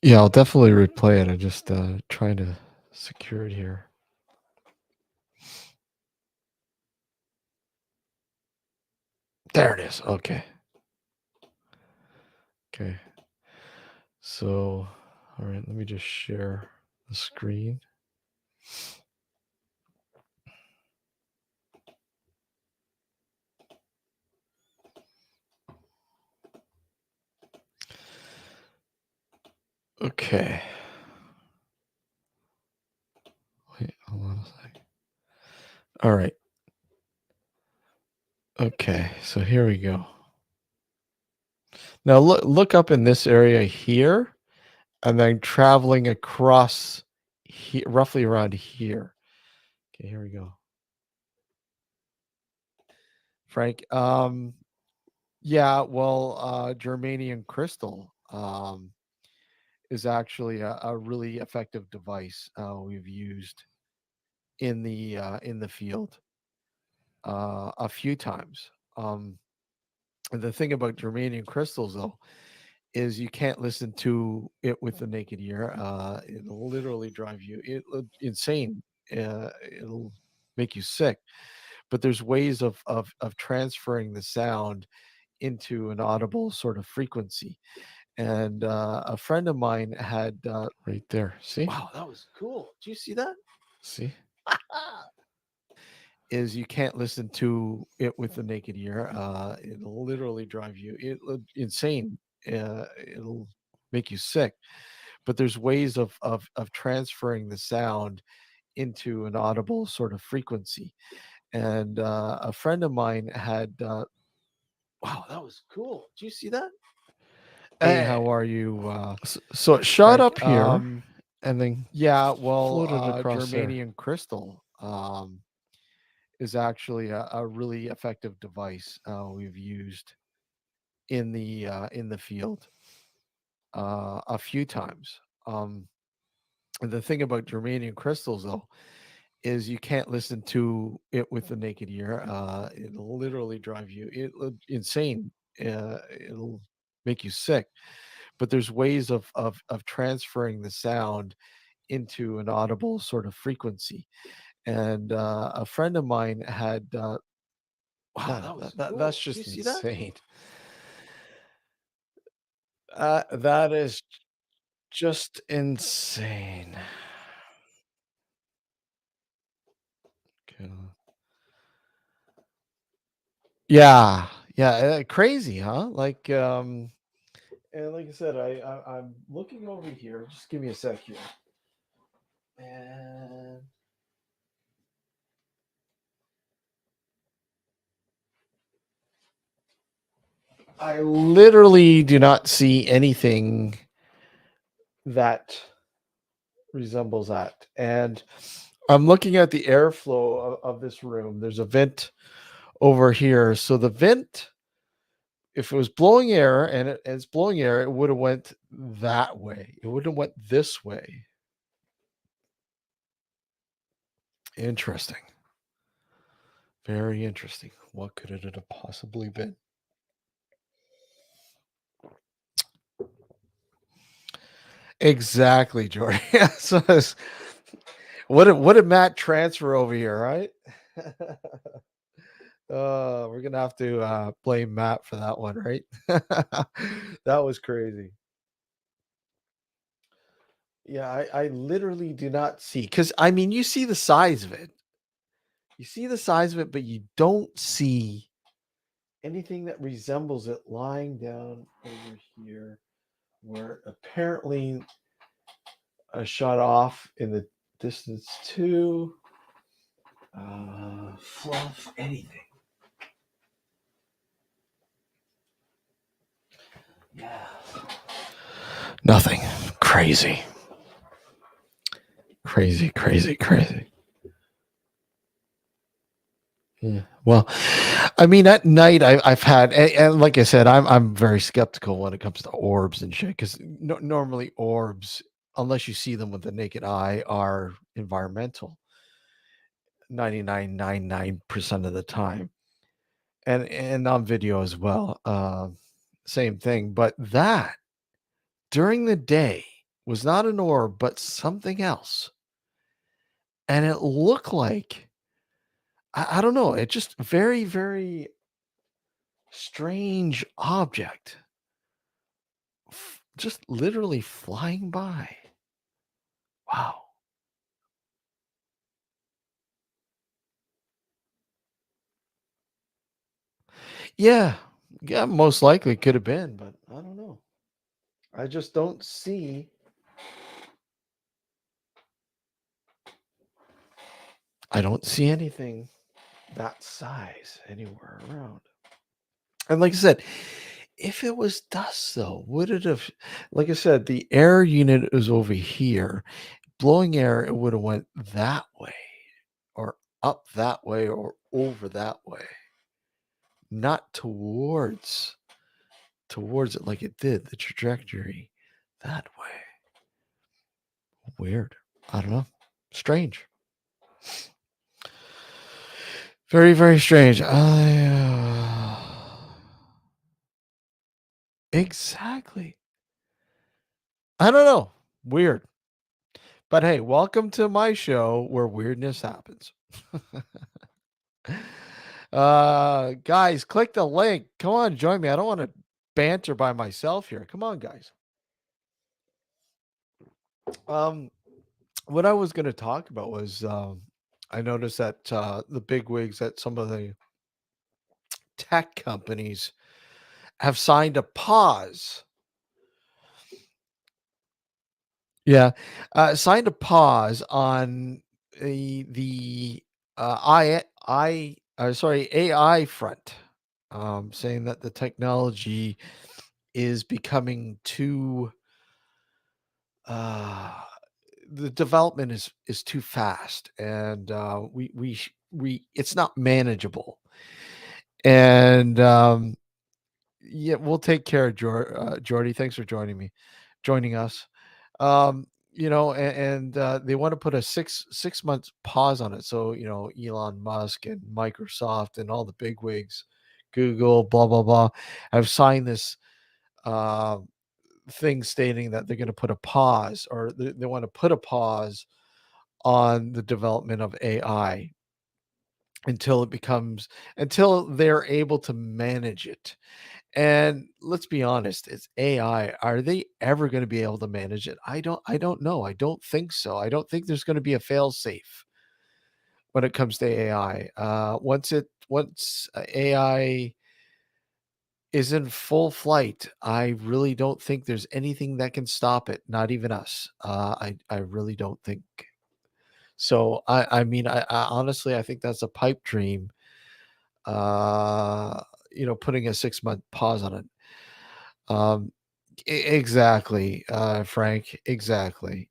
Speaker 1: Yeah, I'll definitely replay it. I'm just trying to secure it here. There it is. Okay. Okay. So, all right, let me just share the screen. Okay. Wait, hold on a second. All right. Okay, so here we go. Now look up in this area here, and then traveling across roughly around here. Okay, here we go. Frank, yeah, well, germanium crystal is actually a really effective device we've used in the field a few times. And the thing about germanium crystals, though, is you can't listen to it with the naked ear. It'll literally drive you insane. It'll make you sick. But there's ways of transferring the sound into an audible sort of frequency. And a friend of mine had right there. See? Wow, that was cool. Do you see that? See? Is you can't listen to it with the naked ear. It'll literally drive you insane. It'll make you sick. But there's ways of transferring the sound into an audible sort of frequency. And a friend of mine had wow, that was cool. Do you see that? Hey, how are you? So it shot
Speaker 2: Frank,
Speaker 1: up here and then
Speaker 2: Yeah, well,
Speaker 1: floated across there.
Speaker 2: germanium crystal is actually a really effective device we've used in the field a few times. And the thing about germanium crystals, though, is you can't listen to it with the naked ear. It'll literally drive you insane. It'll make you sick. But there's ways of transferring the sound into an audible sort of frequency. And a friend of mine had wow, that was cool. That's
Speaker 1: That's
Speaker 2: Do you
Speaker 1: just
Speaker 2: see that?
Speaker 1: insane. That is just insane. Okay. Yeah, yeah, crazy, huh? Like, and like I said, I'm looking over here. Just give me a sec here. And I literally do not see anything that resembles that. And I'm looking at the airflow of this room. There's a vent over here. So the vent, if it was blowing air and it's blowing air, it would have went that way. It wouldn't have went this way. Interesting. Very interesting. What could it have possibly been? Exactly, Jordan. So what did Matt transfer over here, right? We're gonna have to blame Matt for that one, right? That was crazy. Yeah, I literally do not see, because I mean, you see the size of it. You see the size of it, but you don't see anything that resembles it lying down over here, where apparently I shot off in the distance too. Fluff, anything. Yeah. Nothing. Crazy. Crazy, crazy, crazy. Yeah. Well, I mean, at night I've had, and like I said, I'm very skeptical when it comes to orbs and shit, because normally orbs, unless you see them with the naked eye, are environmental. 99.99% of the time, and on video as well. Same thing, but that during the day was not an orb, but something else, and it looked like I don't know. It just very very strange object, just literally flying by. Wow. Yeah. Yeah, most likely could have been, but I don't know. I just don't see anything that size anywhere around. And like I said, if it was dust though, would it have, like I said, the air unit is over here. Blowing air, it would have went that way or up that way or over that way. Not towards it like it did, the trajectory that way. Weird. I don't know. Strange. Very, very strange. Exactly. I don't know. Weird. But hey, welcome to my show where weirdness happens. Guys, click the link. Come on, join me. I don't want to banter by myself here. Come on, guys. What I was going to talk about was I noticed that the bigwigs at some of the tech companies have signed a pause. Yeah, signed a pause on the AI front, saying that the technology is becoming too uh, the development is too fast, and we it's not manageable. And yeah, we'll take care of Jordy. Thanks for joining us. They want to put a six months pause on it. So Elon Musk and Microsoft and all the bigwigs, Google, blah blah blah, have signed this uh, thing stating that they're going to put a pause, or they want to put a pause on the development of AI until they're able to manage it. And let's be honest, it's AI. Are they ever going to be able to manage it? I don't know. I don't think so. I don't think there's going to be a fail safe when it comes to AI. Once AI is in full flight, I really don't think there's anything that can stop it, not even us. I really don't think so. I honestly, I think that's a pipe dream. Putting a 6 month pause on it. Um, exactly, Frank. Exactly.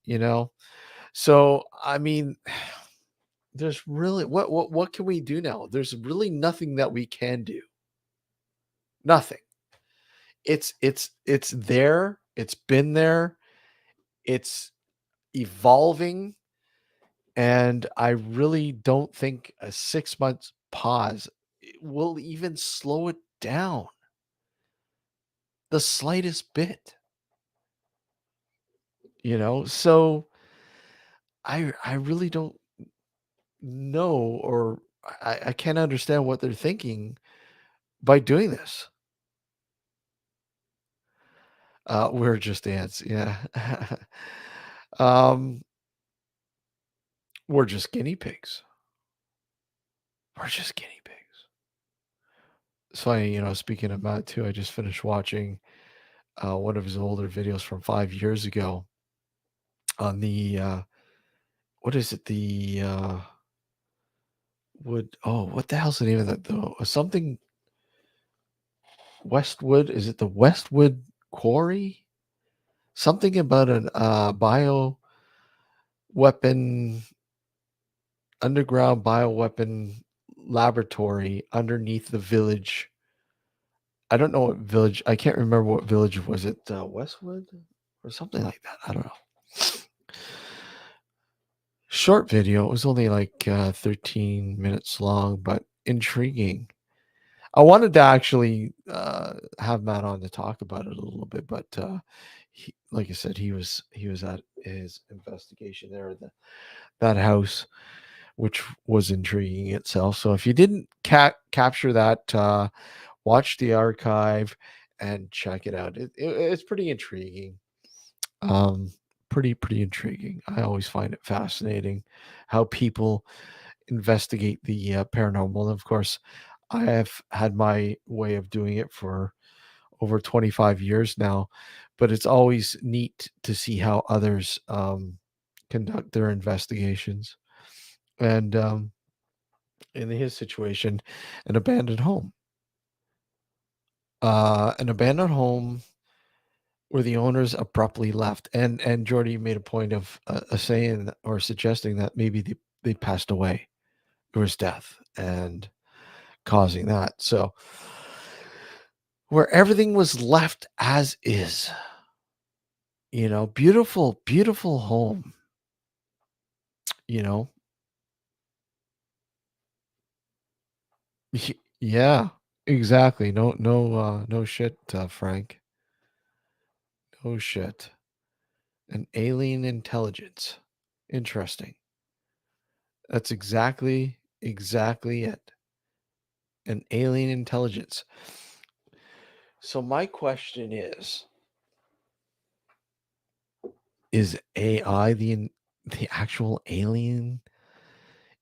Speaker 1: So I mean, there's really what can we do now? There's really nothing that we can do. Nothing. It's there. It's been there. It's evolving, and I really don't think a 6 months pause will even slow it down the slightest bit. So I really don't know, or I can't understand what they're thinking by doing this. We're just ants, yeah. um, we're just guinea pigs. We're just guinea pigs. It's funny, speaking of Matt too, I just finished watching one of his older videos from 5 years ago on the what is it? The what the hell's the name of that though? Something Westwood. Is it the Westwood Quarry? Something about an bio weapon underground bioweapon laboratory underneath the village. I don't know what village. I can't remember what village was it. Westwood or something like that. I don't know. short video. It was only like 13 minutes long, but intriguing. I wanted to actually have Matt on to talk about it a little bit, but like I said, he was at his investigation there at that house, which was intriguing itself. So if you didn't capture that, watch the archive and check it out. It's pretty intriguing. Um, pretty intriguing. I always find it fascinating how people investigate the paranormal. And of course, I have had my way of doing it for over 25 years now, but it's always neat to see how others conduct their investigations. And in his situation, an abandoned home. An abandoned home where the owners abruptly left. And Jordy made a point of saying or suggesting that maybe they passed away. There was death and causing that. So where everything was left as is, beautiful home, you know. Yeah, exactly. No shit, Frank. No shit. An alien intelligence. Interesting. That's exactly it. An alien intelligence. So my question is AI the actual alien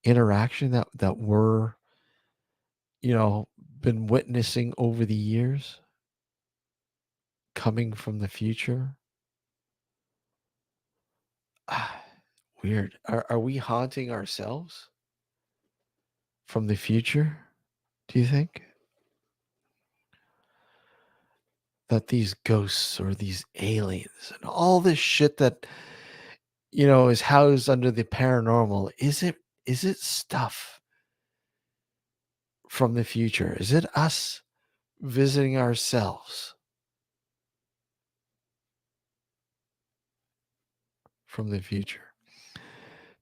Speaker 1: interaction that we're, been witnessing over the years coming from the future? Ah, weird. Are we haunting ourselves from the future? Do you think that these ghosts or these aliens and all this shit that is housed under the paranormal, is it stuff from the future? Is it us visiting ourselves from the future?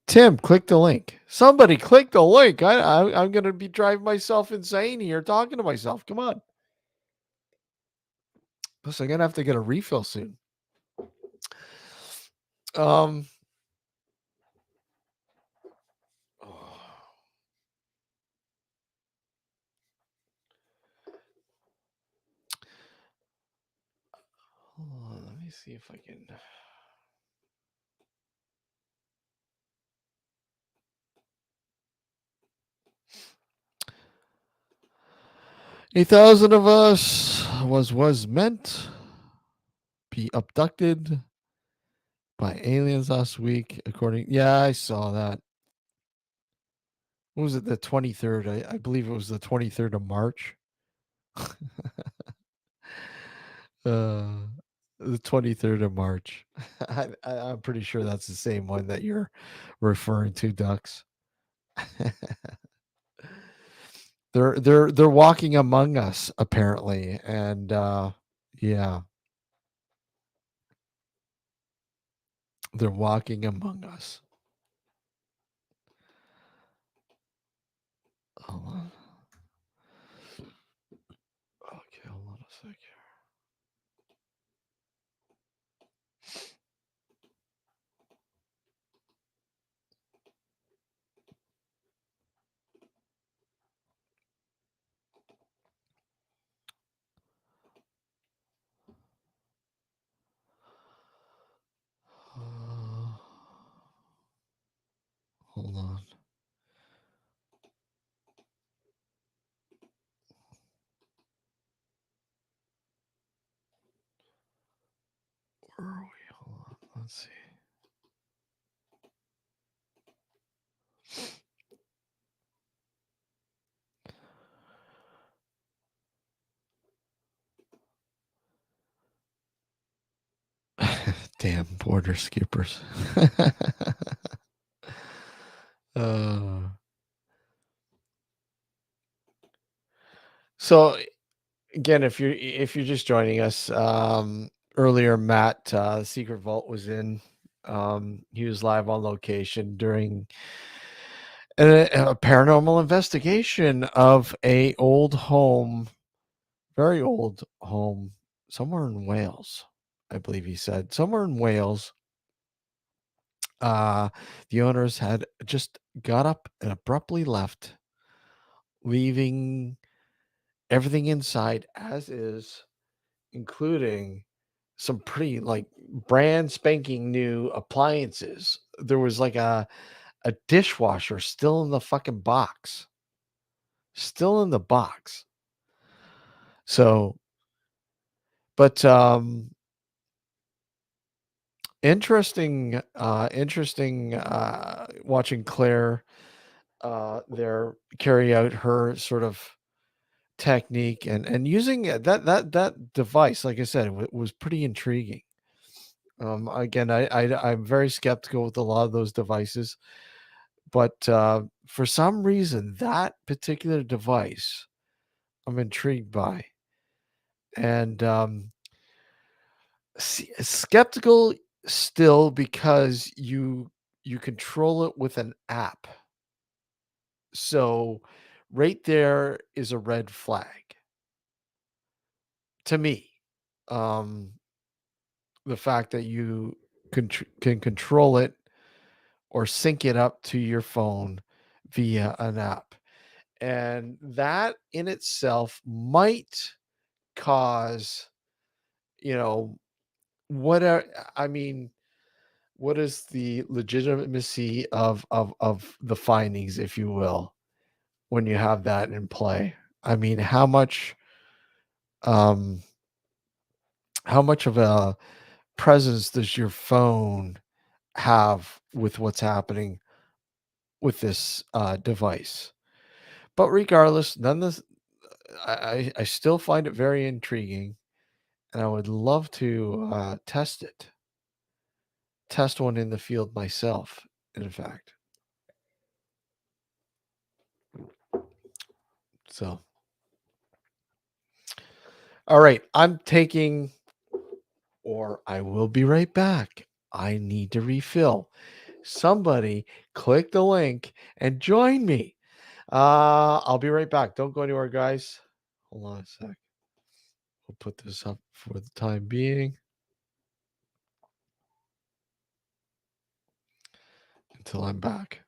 Speaker 1: Tim, click the link. Somebody click the link. I'm going to be driving myself insane here talking to myself. Come on. Plus, I'm going to have to get a refill soon. Um, oh, hold on. Let me see if I can. 8,000 of us was meant be abducted by aliens last week, according. Yeah, I saw that. What was it? The 23rd. I believe it was the 23rd of March. uh, the 23rd of March. I'm pretty sure that's the same one that you're referring to, Ducks. They're walking among us apparently, and yeah, they're walking among us. Hold on. Okay, hold on a sec. Hold on. Where are we? Hold on. Let's see. Damn border skippers. uh, so again, if you're just joining us, earlier Matt, Secret Vault was in He was live on location during a paranormal investigation of a old home, very old home, somewhere in Wales. I believe he said somewhere in Wales. The owners had just got up and abruptly left, leaving everything inside as is, including some pretty like brand spanking new appliances. There was like a dishwasher still in the fucking box. Still in the box. So, but interesting watching Claire there carry out her sort of technique and using that device. Like I said, was pretty intriguing. Again, I'm very skeptical with a lot of those devices, but for some reason, that particular device I'm intrigued by, and skeptical still because you control it with an app. So right there is a red flag to me. Um, the fact that you can control it or sync it up to your phone via an app. And that in itself might cause, you know, what are, I mean, what is the legitimacy of the findings, if you will, when you have that in play? I mean, um how much of a presence does your phone have with what's happening with this device? But regardless, I still find it very intriguing, and I would love to test one in the field myself. In fact, so all right, I'm taking, or I will be right back. I need to refill. Somebody click the link and join me. I'll be right back. Don't go anywhere, guys. Hold on a sec. We'll put this up for the time being until I'm back.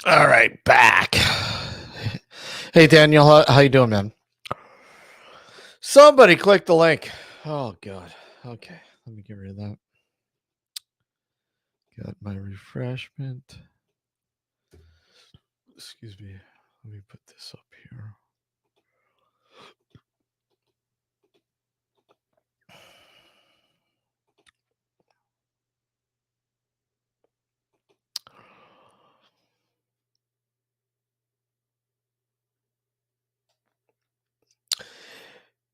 Speaker 1: All right, back. Hey, Daniel, how you doing, man? Somebody click the link. Oh, God. Okay, let me get rid of that. Got my refreshment. Excuse me. Let me put this up here.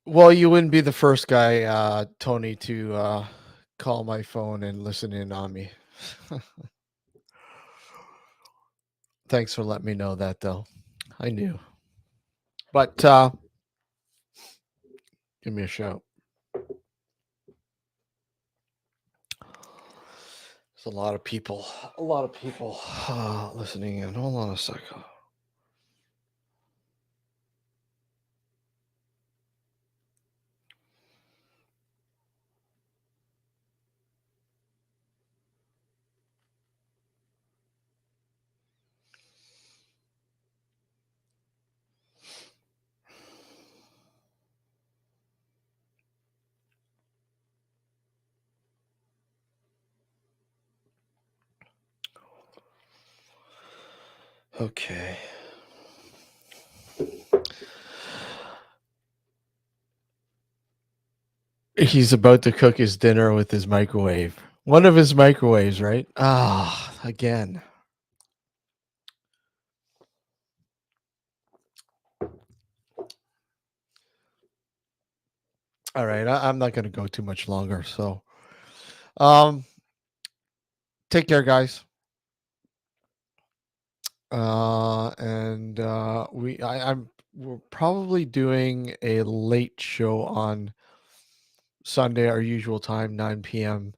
Speaker 1: Well, you wouldn't be the first guy, Tony, to call my phone and listen in on me. Thanks for letting me know that, though. I knew. But give me a shout. There's a lot of people listening in. Hold on a second. Okay. He's about to cook his dinner with his microwave. One of his microwaves, right? Ah, again. All right, I'm not going to go too much longer. So, take care, guys. And we're probably doing a late show on Sunday, our usual time, 9 p.m.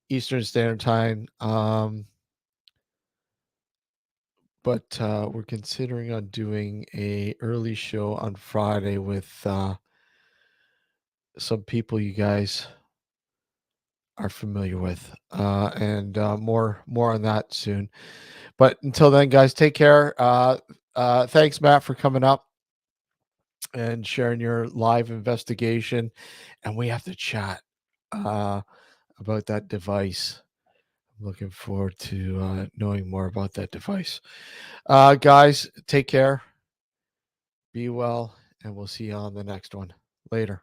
Speaker 1: Eastern Standard Time. But we're considering on doing a early show on Friday with some people you guys are familiar with, and more on that soon. But until then, guys, take care. Thanks, Matt, for coming up and sharing your live investigation. And we have to chat about that device. I'm looking forward to knowing more about that device. Guys, take care. Be well, and we'll see you on the next one. Later.